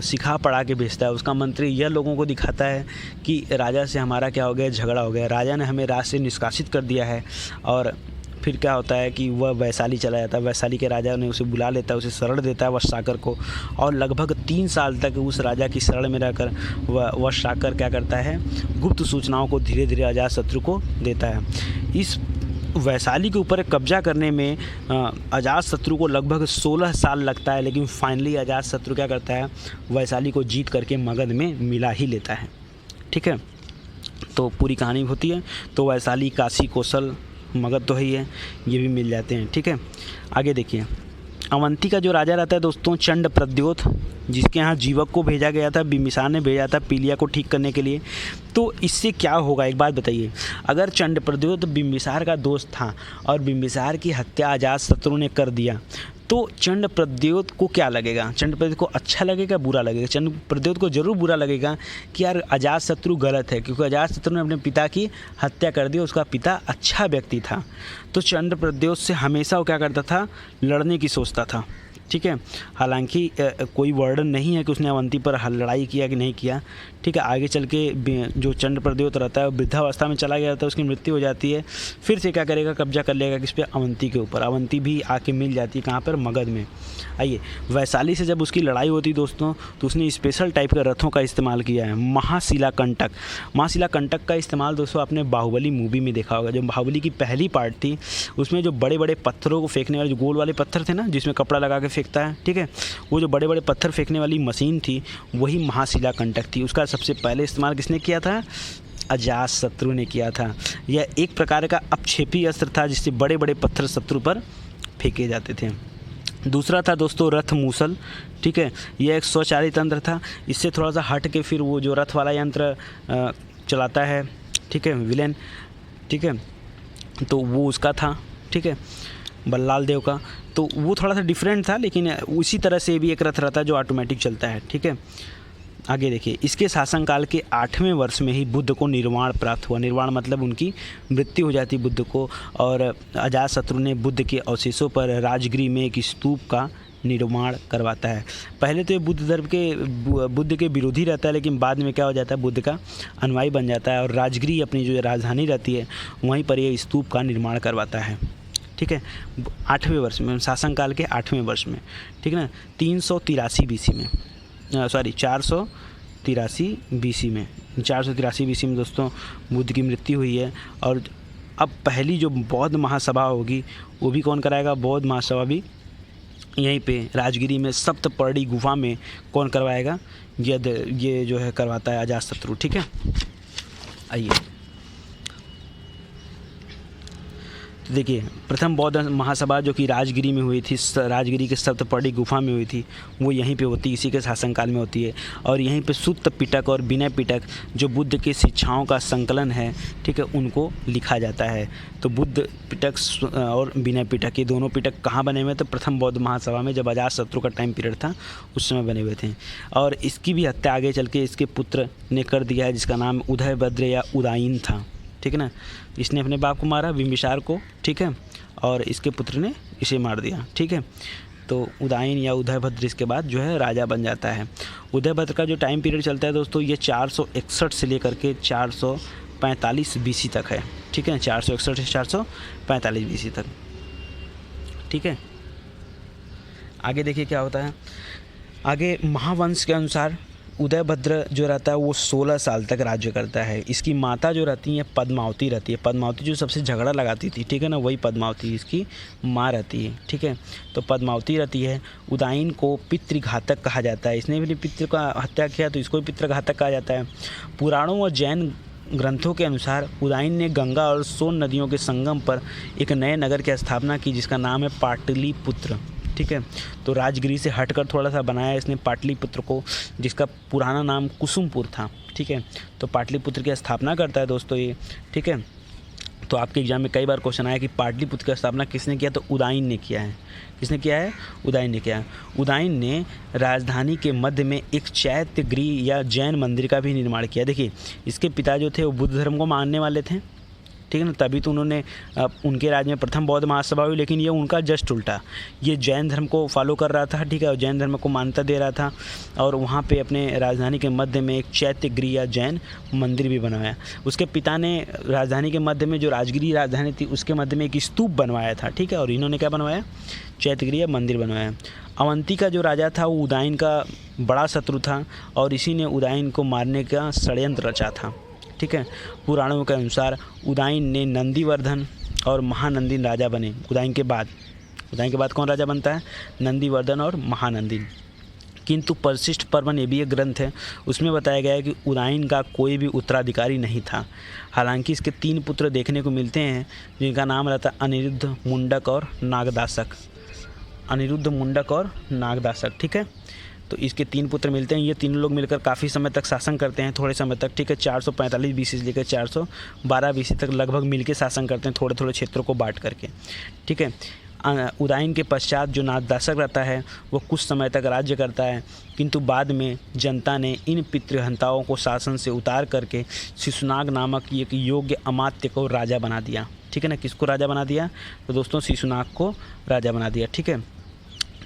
सिखा पढ़ा के भेजता है। उसका मंत्री यह लोगों को दिखाता है कि राजा से हमारा क्या हो गया, झगड़ा हो गया, राजा ने हमें राज से निष्कासित कर दिया है। और फिर क्या होता है कि वह वैशाली चला जाता है। वैशाली के राजा ने उसे बुला लेता है, उसे शरण देता है वस्ताकर को, और लगभग 3 साल तक उस राजा की शरण में रहकर वस्ताकर क्या करता है, गुप्त सूचनाओं को धीरे धीरे अजातशत्रु को देता है। इस वैशाली के ऊपर कब्जा करने में अजातशत्रु को लगभग 16 साल लगता है, लेकिन फाइनली अजातशत्रु क्या करता है, वैशाली को जीत करके मगध में मिला ही लेता है, ठीक है। तो पूरी कहानी होती है। तो वैशाली, काशी, कौशल, मगध तो ही है, ये भी मिल जाते हैं, ठीक है। आगे देखिए, अवंती का जो राजा रहता है दोस्तों, चंड प्रद्योत, जिसके यहाँ जीवक को भेजा गया था, बिंबिसार ने भेजा था पीलिया को ठीक करने के लिए। तो इससे क्या होगा, एक बात बताइए, अगर चंड प्रद्योत बिंबिसार का दोस्त था और बिंबिसार की हत्या अजातशत्रु ने कर दिया, तो चंड प्रद्योत को क्या लगेगा, चंड प्रद्योत को अच्छा लगेगा, बुरा लगेगा? चंड प्रद्योत को जरूर बुरा लगेगा कि यार अजातशत्रु गलत है, क्योंकि अजातशत्रु ने अपने पिता की हत्या कर दी, उसका पिता अच्छा व्यक्ति था। तो चंड प्रद्योत से हमेशा वो क्या करता था, लड़ने की सोचता था, ठीक है। हालांकि कोई वर्णन नहीं है कि उसने अवंती पर लड़ाई किया कि नहीं किया, ठीक है। आगे चल के जो चंड प्रद्योत रहता है वृद्धावस्था में चला गया था, उसकी मृत्यु हो जाती है, फिर से क्या करेगा, कब्जा कर लेगा किस पे, अवंती के ऊपर। अवंती भी आके मिल जाती है कहाँ पर, मगध में। आइए, वैशाली से जब उसकी लड़ाई होती दोस्तों, तो उसने स्पेशल टाइप के रथों का इस्तेमाल किया है, महाशिलाकंटक। महाशिलाकंटक का इस्तेमाल दोस्तों आपने बाहुबली मूवी में देखा होगा। जो बाहुबली की पहली पार्ट थी, उसमें जो बड़े बड़े पत्थरों को फेंकने वाले, जो गोल वाले पत्थर थे ना, जिसमें कपड़ा लगा के फेंकता है, ठीक है, वो जो बड़े बड़े पत्थर फेंकने वाली मशीन थी, वही महाशिलाकंटक थी। उसका सबसे पहले इस्तेमाल किसने किया था, अजातशत्रु ने किया था। यह एक प्रकार का अपक्षेपी अस्त्र था, जिससे बड़े बड़े पत्थर शत्रु पर फेंके जाते थे। दूसरा था दोस्तों रथ मूसल, ठीक है, यह एक स्वचालित यंत्र था। इससे थोड़ा सा हट के फिर वो जो रथ वाला यंत्र चलाता है, ठीक है, विलेन, ठीक है, तो वो उसका था, ठीक है, बल्लाल देव का। तो वो थोड़ा सा डिफरेंट था, लेकिन उसी तरह से भी एक रथ रहता है जो ऑटोमेटिक चलता है, ठीक है। आगे देखिए, इसके शासनकाल के 8वें वर्ष में ही बुद्ध को निर्वाण प्राप्त हुआ। निर्वाण मतलब उनकी मृत्यु हो जाती बुद्ध को, और अजातशत्रु ने बुद्ध के अवशेषों पर राजगृह में एक स्तूप का निर्माण करवाता है। पहले तो ये बुद्ध के विरोधी रहता है, लेकिन बाद में क्या हो जाता है, बुद्ध का अनुयायी बन जाता है, और राजगृह अपनी जो राजधानी रहती है वहीं पर ये स्तूप का निर्माण करवाता है, ठीक है, 8वें वर्ष में, शासनकाल के 8वें वर्ष में, ठीक है ना, 383 BC में, 483 BC में, 483 BC में दोस्तों बुद्ध की मृत्यु हुई है। और अब पहली जो बौद्ध महासभा होगी वो भी कौन कराएगा, बौद्ध महासभा भी यहीं पे राजगिरी में सप्तपर्णी गुफा में कौन करवाएगा, ये जो है करवाता है अजातशत्रु, ठीक है। आइए, तो देखिए प्रथम बौद्ध महासभा जो कि राजगिरी में हुई थी, राजगिरी के सप्तपर्णी गुफा में हुई थी, वो यहीं पे होती, इसी के शासनकाल में होती है। और यहीं पे सुत्त पिटक और विनय पिटक जो बुद्ध की शिक्षाओं का संकलन है, ठीक है, उनको लिखा जाता है। तो बुद्ध पिटक और विनय पिटक, ये दोनों पिटक कहाँ बने हुए थे? प्रथम बौद्ध महासभा में, जब अजातशत्रु का टाइम पीरियड था उस समय बने हुए थे। और इसकी भी हत्या आगे चल के इसके पुत्र ने कर दिया है, जिसका नाम उदयभद्र या उदायन था, ठीक है ना। इसने अपने बाप को मारा, बिंबिसार को, ठीक है, और इसके पुत्र ने इसे मार दिया, ठीक है। तो उदायन या उदयभद्र इसके बाद जो है राजा बन जाता है। उदयभद्र का जो टाइम पीरियड चलता है दोस्तों, ये 461 से लेकर के 445 BC तक है, ठीक है, 461 से 445 BC तक, ठीक है। आगे देखिए क्या होता है। आगे महावंश के अनुसार उदयभद्र जो रहता है वो 16 साल तक राज्य करता है। इसकी माता जो रहती है पद्मावती रहती है। पद्मावती जो सबसे झगड़ा लगाती थी, ठीक है ना, वही पद्मावती इसकी माँ रहती है, ठीक है। तो पद्मावती रहती है। उदायन को पितृघातक कहा जाता है। इसने भी पितृ का हत्या किया तो इसको भी पितृघातक कहा जाता है। पुराणों और जैन ग्रंथों के अनुसार उदायन ने गंगा और सोन नदियों के संगम पर एक नए नगर की स्थापना की, जिसका नाम है पाटलिपुत्र, ठीक है। तो राजगिरी से हटकर थोड़ा सा बनाया इसने पाटलिपुत्र को, जिसका पुराना नाम कुसुमपुर था, ठीक है। तो पाटलिपुत्र की स्थापना करता है दोस्तों ये, ठीक है। तो आपके एग्जाम में कई बार क्वेश्चन आया कि पाटलिपुत्र की स्थापना किसने किया? तो उदायन ने किया है। किसने किया है? उदायन ने किया है। उदायन ने राजधानी के मध्य में एक चैत्य गृह या जैन मंदिर का भी निर्माण किया। देखिए इसके पिता जो थे वो बुद्ध धर्म को मानने वाले थे, ठीक है ना, तभी तो उन्होंने उनके राज्य में प्रथम बौद्ध महासभा हुई। लेकिन ये उनका जस्ट उल्टा, ये जैन धर्म को फॉलो कर रहा था, ठीक है, और जैन धर्म को मान्यता दे रहा था। और वहाँ पे अपने राजधानी के मध्य में एक चैत्य गृह या जैन मंदिर भी बनवाया। उसके पिता ने राजधानी के मध्य में, जो राजगिरी राजधानी थी उसके मध्य में एक स्तूप बनवाया था, ठीक है, और इन्होंने क्या बनवाया? चैत्य गृह या मंदिर बनवाया। अवंती का जो राजा था वो उदायन का बड़ा शत्रु था और इसी ने उदायन को मारने का षड्यंत्र रचा था, ठीक है। पुराणों के अनुसार उदायन ने नंदीवर्धन और महानंदिन राजा बने। उदायन के बाद कौन राजा बनता है? नंदीवर्धन और महानंदिन। किंतु परिशिष्ट पर्वन, ये भी एक ग्रंथ है, उसमें बताया गया है कि उदायन का कोई भी उत्तराधिकारी नहीं था। हालांकि इसके 3 पुत्र देखने को मिलते हैं, जिनका नाम रहता है अनिरुद्ध, मुंडक और नागदासक। अनिरुद्ध, मुंडक और नागदासक, ठीक है। तो इसके 3 पुत्र मिलते हैं। ये तीनों लोग मिलकर काफ़ी समय तक शासन करते हैं, थोड़े समय तक, ठीक है। 445 BC से लेकर 412 BC तक लगभग मिलकर शासन करते हैं, थोड़े थोड़े क्षेत्रों को बांट करके, ठीक है। उदायन के पश्चात जो नागदासक रहता है वो कुछ समय तक राज्य करता है, किंतु बाद में जनता ने इन पितृहंताओं को शासन से उतार करके शिशुनाग नामक एक योग्य अमात्य को राजा बना दिया, ठीक है ना। किसको राजा बना दिया? तो दोस्तों शिशुनाग को राजा बना दिया, ठीक है।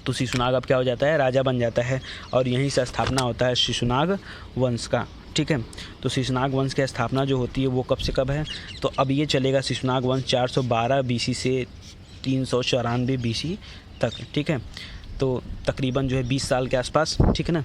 तो शिशुनाग अब क्या हो जाता है? राजा बन जाता है और यहीं से स्थापना होता है शिशुनाग वंश का, ठीक है। तो शिशुनाग वंश की स्थापना जो होती है वो कब से कब है? तो अब ये चलेगा शिशुनाग वंश 412 BC से 394 BC तक, ठीक है। तो तकरीबन जो है 20 साल के आसपास, ठीक है ना,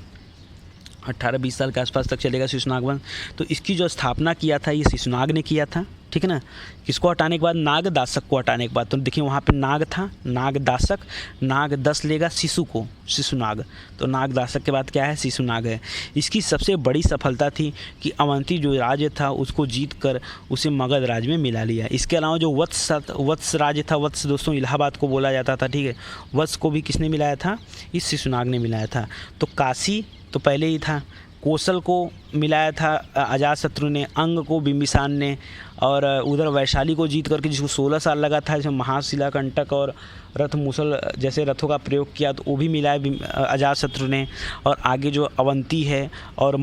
18-20 साल के आसपास तक चलेगा शिशुनाग वंश। तो इसकी जो स्थापना किया था ये शिशुनाग ने किया था, ठीक है ना। किसको हटाने के बाद? नागदासक को हटाने के बाद। तो देखिए वहाँ पे नाग था, नागदासक, नाग 10 लेगा शिशु को, शिशुनाग। तो नागदासक के बाद क्या है? शिशुनाग है। इसकी सबसे बड़ी सफलता थी कि अवंती जो राज्य था उसको जीत कर उसे मगध राज्य में मिला लिया। इसके अलावा जो वत्स राज्य था, वत्स दोस्तों इलाहाबाद को बोला जाता था, ठीक है, वत्स को भी किसने मिलाया था? इस शिशुनाग ने मिलाया था। तो काशी तो पहले ही था, कौशल को मिलाया था अजातशत्रु ने, अंग को बिंबिसार ने, और उधर वैशाली को जीत करके जिसको 16 साल लगा था, जिसमें महाशिलाकंटक और रथ मूसल जैसे रथों का प्रयोग किया, तो वो भी मिलाया अजातशत्रु ने। और आगे जो अवंती है और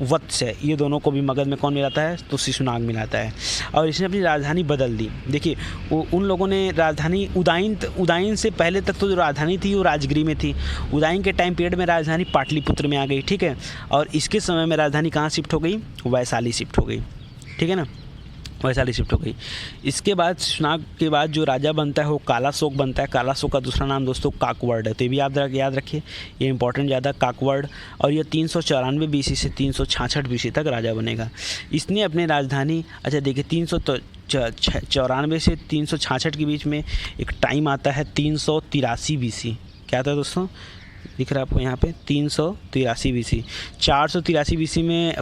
वत्स है, ये दोनों को भी मगध में कौन मिलाता है? तो शिशुनाग मिलाता है। और इसने अपनी राजधानी बदल दी। देखिए वो उन लोगों ने राजधानी उदायन से पहले तक तो जो राजधानी थी वो राजगिरी में थी। उदायन के टाइम पीरियड में राजधानी पाटलिपुत्र में आ गई, ठीक है। और इसके समय में राजधानी कहाँ शिफ्ट हो गई? वैशाली शिफ्ट हो गई, ठीक है ना, वैशाली शिफ्ट हो गई। इसके बाद शिशुनाग के बाद जो राजा बनता है वो कालाशोक बनता है। कालाशोक का दूसरा नाम दोस्तों काकवर्ड है, तो ये भी आप याद रखिए, ये इंपॉर्टेंट ज़्यादा, काकवर्ड। और ये 394 BC से 366 BC तक राजा बनेगा। इसने अपने राजधानी, अच्छा देखिए 394 से 366 के बीच में एक टाइम आता है 383 BC। क्या आता है दोस्तों? दिख रहा है आपको यहाँ पे 383 BC। 483 BC में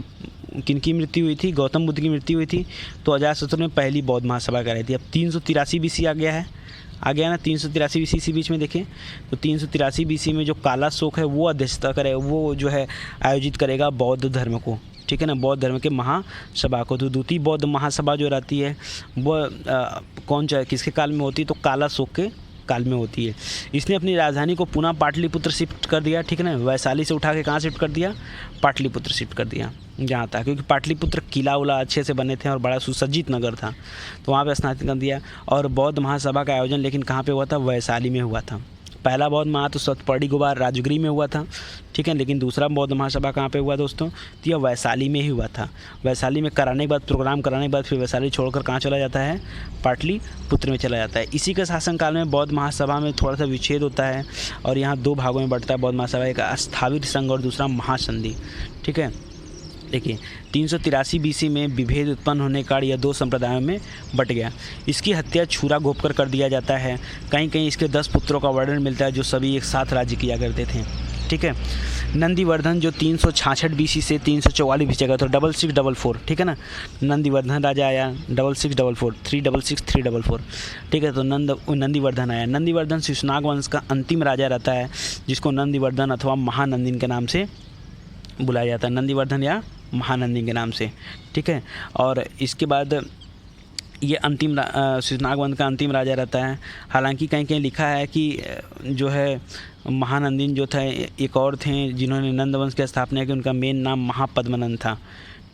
किनकी मृत्यु हुई थी? गौतम बुद्ध की मृत्यु हुई थी। तो अजातशत्रु ने पहली बौद्ध महासभा कराई थी। अब 383 बीसी आ गया ना, 383 बीसी इसी बीच में देखें तो 383 बीसी में जो काला शोक है वो अध्यक्षता करे, वो जो है आयोजित करेगा बौद्ध धर्म को, ठीक है ना, बौद्ध धर्म के महासभा को। तो द्वितीय बौद्ध महासभा जो रहती है वो कौन चाहे किसके काल में होती है? तो काला शोक के काल में होती है। इसने अपनी राजधानी को पुनः पाटलिपुत्र शिफ्ट कर दिया, ठीक है ना, वैशाली से उठा के कहाँ शिफ्ट कर दिया? पाटलिपुत्र शिफ्ट कर दिया जहाँ था, क्योंकि पाटलिपुत्र किला उला अच्छे से बने थे और बड़ा सुसज्जित नगर था, तो वहाँ पे स्थापित कर दिया। और बौद्ध महासभा का आयोजन लेकिन कहाँ पे हुआ था? वैशाली में हुआ था। पहला बौद्ध महा तो सतपड़ी गुबार राजगिरी में हुआ था, ठीक है, लेकिन दूसरा बौद्ध महासभा कहाँ पे हुआ दोस्तों? तो यह वैशाली में ही हुआ था। वैशाली में कराने के बाद, प्रोग्राम कराने के बाद फिर वैशाली छोड़कर कहाँ चला जाता है? पाटलिपुत्र में चला जाता है। इसी के शासनकाल में बौद्ध महासभा में थोड़ा सा विच्छेद होता है और यहाँ 2 भागों में बढ़ता है बौद्ध महासभा, एक स्थाविर संघ और दूसरा महासंधि, ठीक है। देखिए 383 बीसी में विभेद उत्पन्न होने के कारण यह 2 संप्रदायों में बट गया। इसकी हत्या छुरा घोंपकर कर दिया जाता है। कहीं कहीं इसके 10 पुत्रों का वर्णन मिलता है जो सभी एक साथ राज्य किया करते थे, ठीक है। नंदीवर्धन जो 366 बीसी से 344 बीसी का, तो 6644, ठीक है ना। नंदीवर्धन राजा आया, 6644, 366 344, ठीक है। तो नंदीवर्धन आया। नंदीवर्धन शिशुनाग वंश का अंतिम राजा रहता है, जिसको नंदीवर्धन अथवा महानंदिन के नाम से बुलाया जाता है, नंदीवर्धन या महानंदी के नाम से, ठीक है। और इसके बाद ये अंतिम शिशुनाग वंश का अंतिम राजा रहता है। हालांकि कहीं कहीं लिखा है कि जो है महानंदिन जो था एक और थे जिन्होंने नंद वंश की स्थापना की, उनका मेन नाम महापद्मनंद था,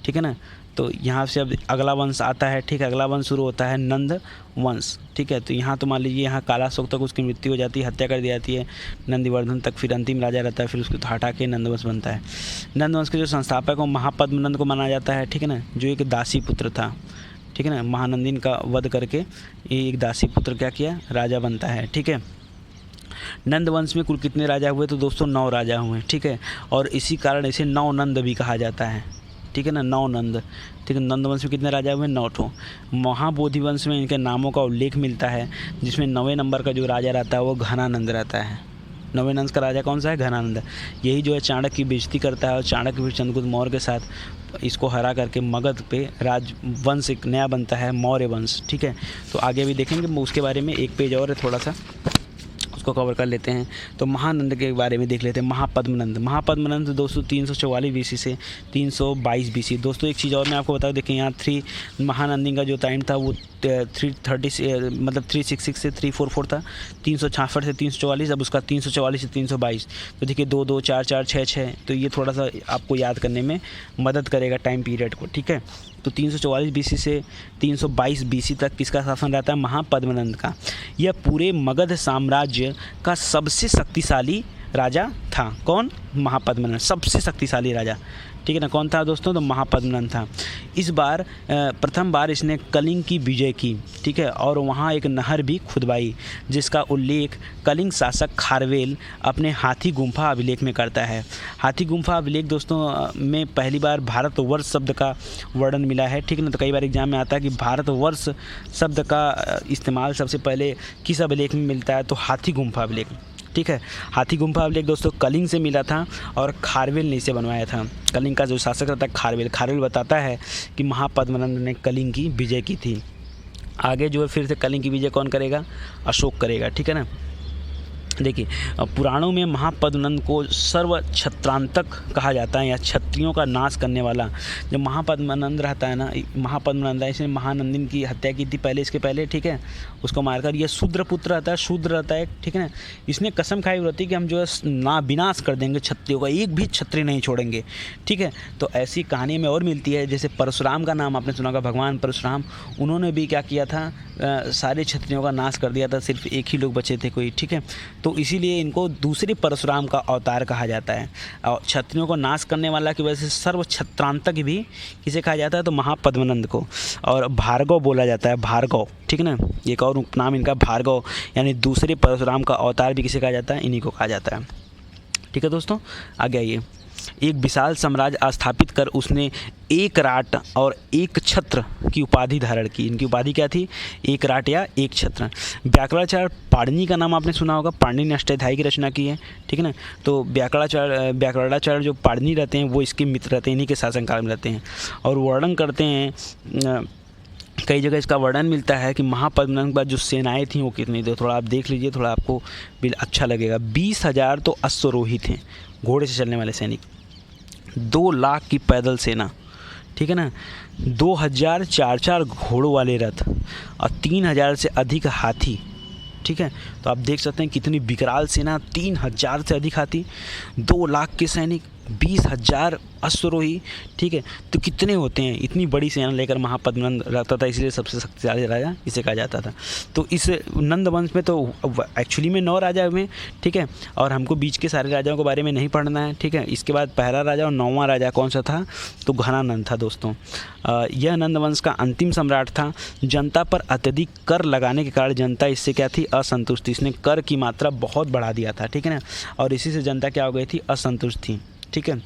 ठीक है ना। तो यहाँ से अब अगला वंश आता है, ठीक है, अगला वंश शुरू होता है नंद वंश, ठीक है। तो यहाँ तो मान लीजिए यहाँ काला शोक तक उसकी मृत्यु हो जाती है, हत्या कर दी जाती है, नंदीवर्धन तक फिर अंतिम राजा रहता है, फिर उसको हटा के नंदवंश बनता है। नंदवंश के जो संस्थापक हो महापद्मनंद को माना जाता है, ठीक है ना, जो एक दासी पुत्र था, ठीक है ना। महानंदिन का वध करके ये एक दासी पुत्र क्या किया? राजा बनता है, ठीक है। नंद वंश में कुल कितने राजा हुए? तो दोस्तों 9 राजा हुए, ठीक है। और इसी कारण इसे 9 नंद भी कहा जाता है, ठीक है ना, 9 नंद, ठीक है। नंद वंश में कितने राजा हुए? 9 ठो। महाबोधि वंश में इनके नामों का उल्लेख मिलता है, जिसमें 9वें नंबर का जो राजा रहता है वो घनानंद रहता है। 9वें नंद का राजा कौन सा है? घनानंद। यही जो है चाणक्य की बेइज्जती करता है और चाणक्य फिर चंद्रगुप्त मौर्य के साथ इसको हरा करके मगध पे राजवंश एक नया बनता है, मौर्य वंश, ठीक है। तो आगे भी देखेंगे उसके बारे में, एक पेज और है थोड़ा सा उसको कवर कर लेते हैं। तो महानंद के बारे में देख लेते हैं। महापद्मनंद दोस्तों 344 बीसी से 322 बीसी। दोस्तों एक चीज़ और मैं आपको बता दूं, देखिए यहाँ 3 महानंदी का जो टाइम था वो 330 मतलब 366 से 344 था, 366 से 344, अब उसका 344 से 322। तो देखिए 2 2 4 4 6 6, तो ये थोड़ा सा आपको याद करने में मदद करेगा टाइम पीरियड को, ठीक है। तो 344 बीसी से 322 बीसी तक किसका शासन रहता है? महापद्मनंद का। यह पूरे मगध साम्राज्य का सबसे शक्तिशाली राजा था। कौन? महापद्मनंद, सबसे शक्तिशाली राजा, ठीक है ना। कौन था दोस्तों? तो महापद्मनंद था। इस बार प्रथम बार इसने कलिंग की विजय की, ठीक है, और वहाँ एक नहर भी खुदवाई, जिसका उल्लेख कलिंग शासक खारवेल अपने हाथी गुम्फा अभिलेख में करता है। हाथी गुम्फा अभिलेख दोस्तों में पहली बार भारतवर्ष शब्द का वर्णन मिला है, ठीक है ना। तो कई बार एग्जाम में आता है कि भारतवर्ष शब्द का इस्तेमाल सबसे पहले किस अभिलेख में मिलता है? तो हाथी गुम्फा अभिलेख, ठीक है। हाथी गुम्फा अभिलेख दोस्तों कलिंग से मिला था और खारवेल ने इसे बनवाया था। कलिंग का जो शासक रहता है खारवेल बताता है कि महापद्मनंद ने कलिंग की विजय की थी। आगे जो है फिर से कलिंग की विजय कौन करेगा? अशोक करेगा, ठीक है ना। देखिए पुराणों में महापद्मनंद को सर्व छत्रांतक कहा जाता है या क्षत्रियों का नाश करने वाला। जब महापद्मनंद रहता है ना, महापद्मनंद इसने महानंदिन की हत्या की थी इसके पहले, ठीक है, उसको मारकर। यह शूद्र पुत्र रहता है, शूद्र रहता है, ठीक है ना। इसने कसम खाई रहती है कि हम जो है ना विनाश कर देंगे क्षत्रियों का, एक भी क्षत्रिय नहीं छोड़ेंगे, ठीक है। तो ऐसी कहानी में और मिलती है, जैसे परशुराम का नाम आपने सुना होगा, भगवान परशुराम, उन्होंने भी क्या किया था? सारे क्षत्रियों का नाश कर दिया था, सिर्फ एक ही लोग बचे थे कोई, ठीक है। तो इसीलिए इनको दूसरे परशुराम का अवतार कहा जाता है। और क्षत्रियों को नाश करने वाला की वजह से सर्व छत्रांतक भी किसे कहा जाता है? तो महापद्मनंद को। और भार्गव बोला जाता है, भार्गव, ठीक है ना। एक और उपनाम इनका भार्गव, यानी दूसरे परशुराम का अवतार भी किसे कहा जाता है? इन्हीं को कहा जाता है, ठीक है दोस्तों। आगे आइए। एक विशाल साम्राज्य स्थापित कर उसने एक राट और एक छत्र की उपाधि धारण की। इनकी उपाधि क्या थी? एक राट या एक छत्र। व्याकरणाचार्य पाणिनि का नाम आपने सुना होगा, पाणिनि ने अष्टाध्यायी की रचना की है, ठीक है ना। तो व्याकरणाचार्य जो पाणिनि रहते हैं वो इसके मित्र रहते हैं, इन्हीं के शासनकाल में रहते हैं और वर्णन करते हैं। कई जगह इसका वर्णन मिलता है कि महापद्मनंद के बाद जो सेनाएं थीं वो कितनी थी, थोड़ा आप देख लीजिए, थोड़ा आपको अच्छा लगेगा। 20,000 तो अश्वरोही थे, घोड़े से चलने वाले सैनिक, 2 लाख की पैदल सेना, ठीक है ना, 2000 4-4 घोड़ों वाले रथ और 3000 से अधिक हाथी, ठीक है। तो आप देख सकते हैं कितनी विकराल सेना, 3000 से अधिक हाथी, 2 लाख के सैनिक, 20,000 अश्वरोही, ठीक है। तो कितने होते हैं, इतनी बड़ी सेना लेकर महापद्मनंद रहता था, इसलिए सबसे शक्तिशाली राजा इसे कहा जाता था। तो इस नंद वंश में तो एक्चुअली में 9 राजा हुए, ठीक है, और हमको बीच के सारे राजाओं के बारे में नहीं पढ़ना है, ठीक है। इसके बाद पहला राजा और 9वां राजा कौन सा था? तो घनानंद था दोस्तों। यह नंद वंश का अंतिम सम्राट था। जनता पर अत्यधिक कर लगाने के कारण जनता इससे क्या थी? असंतुष्ट थी। इसने कर की मात्रा बहुत बढ़ा दिया था, ठीक है ना, और इसी से जनता क्या हो गई थी? असंतुष्ट थी, ठीक है।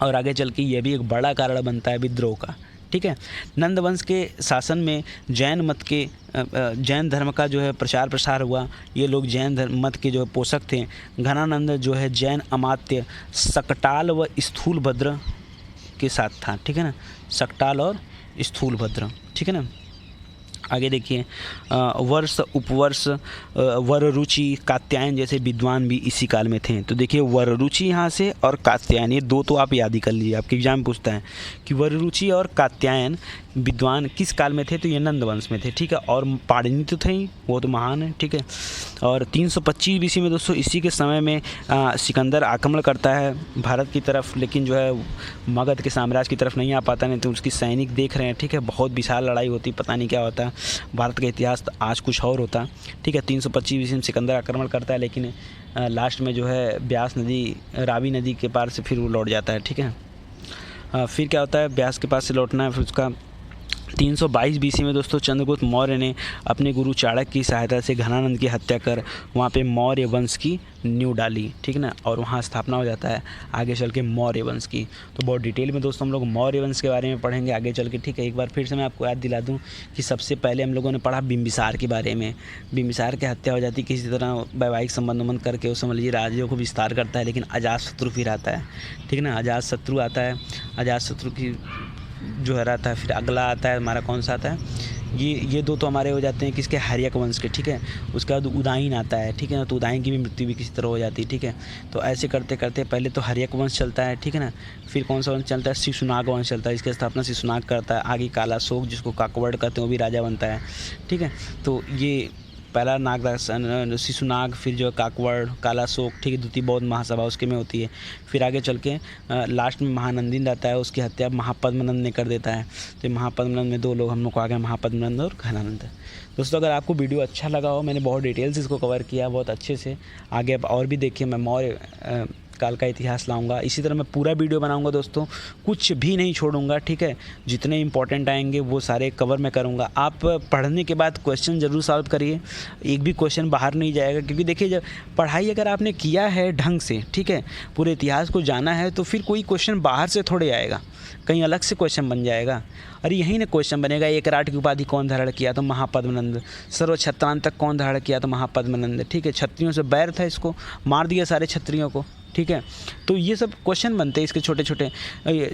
और आगे चल के ये भी एक बड़ा कारण बनता है विद्रोह का, ठीक है। नंद वंश के शासन में जैन धर्म का जो है प्रचार प्रसार हुआ। ये लोग जैन धर्म मत के जो है पोषक थे। घनानंद जो है जैन अमात्य शकटाल व स्थूलभद्र के साथ था, ठीक है ना, शकटाल और स्थूलभद्र, ठीक है ना। आगे देखिए, वर्ष उपवर्ष वररुचि कात्यायन जैसे विद्वान भी इसी काल में थे। तो देखिए वररुचि यहाँ से और कात्यायन, ये 2 तो आप याद ही कर लीजिए, आपके एग्जाम में पूछता है कि वररुचि और कात्यायन विद्वान किस काल में थे? तो ये नंद वंश में थे, ठीक है। और पाणिनि तो थे ही, वो तो महान है, ठीक है। और 325 BC में दोस्तों इसी के समय में सिकंदर आक्रमण करता है भारत की तरफ, लेकिन जो है मगध के साम्राज्य की तरफ नहीं आ पाता। नहीं तो उसकी सैनिक देख रहे हैं, ठीक है, बहुत विशाल लड़ाई होती, पता नहीं क्या होता। भारत का इतिहास तो आज कुछ और होता, ठीक है। 325 BC में सिकंदर आक्रमण करता है, लेकिन लास्ट में जो है ब्यास नदी, रावी नदी के पार से फिर वो लौट जाता है, ठीक है। फिर क्या होता है, ब्यास के पास से लौटना है, फिर उसका 322 BC में दोस्तों चंद्रगुप्त मौर्य ने अपने गुरु चाणक्य की सहायता से घनानंद की हत्या कर वहाँ पे मौर्य वंश की नींव डाली, ठीक है ना, और वहाँ स्थापना हो जाता है आगे चल के मौर्य वंश की। तो बहुत डिटेल में दोस्तों हम लोग मौर्य वंश के बारे में पढ़ेंगे आगे चल के, ठीक है। एक बार फिर से मैं आपको याद दिला दूँ कि सबसे पहले हम लोगों ने पढ़ा बिंबिसार के बारे में। बिंबिसार की हत्या हो जाती किसी तरह वैवाहिक संबंध करके, वो समझ लीजिए राज्यों को विस्तार करता है, लेकिन अजातशत्रु फिर आता है, ठीक है ना, अजातशत्रु आता है। अजातशत्रु की जो है रहता है, फिर अगला आता है हमारा कौन सा आता है, ये 2 तो हमारे हो जाते हैं किसके? हर्यक वंश के, ठीक है। उसके बाद उदायन आता है, ठीक है ना, तो उदायन की भी मृत्यु भी किसी तरह हो जाती है, ठीक है। तो ऐसे करते करते पहले तो हर्यक वंश चलता है, ठीक है ना, फिर कौन सा वंश चलता है? शिशुनाग वंश चलता है, इसकी स्थापना शिशुनाग करता है। आगे कालाशोक जिसको काकवड़ कहते हैं वो भी राजा बनता है, ठीक है। तो ये पहला नाग शिशुनाग, फिर जो है काकवड़, कालाशोक, ठीक है, द्वितीय बौद्ध महासभा उसके में होती है। फिर आगे चल के लास्ट में महानंदिन रहता है, उसकी हत्या महापद्मनंद ने कर देता है। तो महापद्मनंद में 2 लोग हम लोग को आ गए, महापद्मनंद और घनानंद। दोस्तों अगर आपको वीडियो अच्छा लगा हो, मैंने बहुत डिटेल्स इसको कवर किया बहुत अच्छे से, आगे आप और भी देखिए, मैं मौर्य काल का इतिहास लाऊंगा। इसी तरह मैं पूरा वीडियो बनाऊंगा दोस्तों, कुछ भी नहीं छोड़ूंगा, ठीक है। जितने इंपॉर्टेंट आएंगे वो सारे कवर मैं करूंगा। आप पढ़ने के बाद क्वेश्चन ज़रूर सॉल्व करिए, एक भी क्वेश्चन बाहर नहीं जाएगा, क्योंकि देखिए जब पढ़ाई अगर आपने किया है ढंग से, ठीक है, पूरे इतिहास को जाना है, तो फिर कोई क्वेश्चन बाहर से थोड़े आएगा, कहीं अलग से क्वेश्चन बन जाएगा। अरे यहीं ना क्वेश्चन बनेगा, एक राट की उपाधि कौन धारण किया? तो महापद्मनंद। सर्वछत्रांतक कौन धारण किया? तो महापद्मनंद, ठीक है। क्षत्रियों से बैर था, इसको मार दिया सारे क्षत्रियों को, ठीक है। तो ये सब क्वेश्चन बनते हैं इसके छोटे छोटे।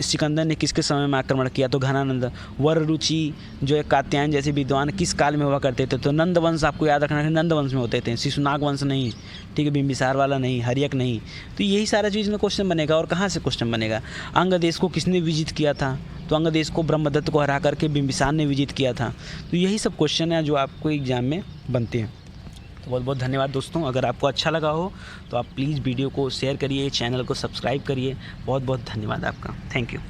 सिकंदर ने किसके समय में आक्रमण किया? तो घनानंद। वररुचि जो है कात्यायन जैसे विद्वान किस काल में हुआ करते थे? तो नंद वंश, आपको याद रखना है, नंद वंश में होते थे, शिशुनाग वंश नहीं, ठीक है, बिंबिसार वाला नहीं, हर्यक नहीं। तो यही सारा चीज़ में क्वेश्चन बनेगा। और कहाँ से क्वेश्चन बनेगा? अंग देश को किसने विजित किया था? तो अंग देश को ब्रह्मदत्त को हरा करके बिंबिसार ने विजित किया था। तो यही सब क्वेश्चन है जो आपको एग्जाम में बनते हैं। तो बहुत बहुत धन्यवाद दोस्तों। अगर आपको अच्छा लगा हो तो आप प्लीज़ वीडियो को शेयर करिए, चैनल को सब्सक्राइब करिए। बहुत बहुत धन्यवाद आपका, थैंक यू।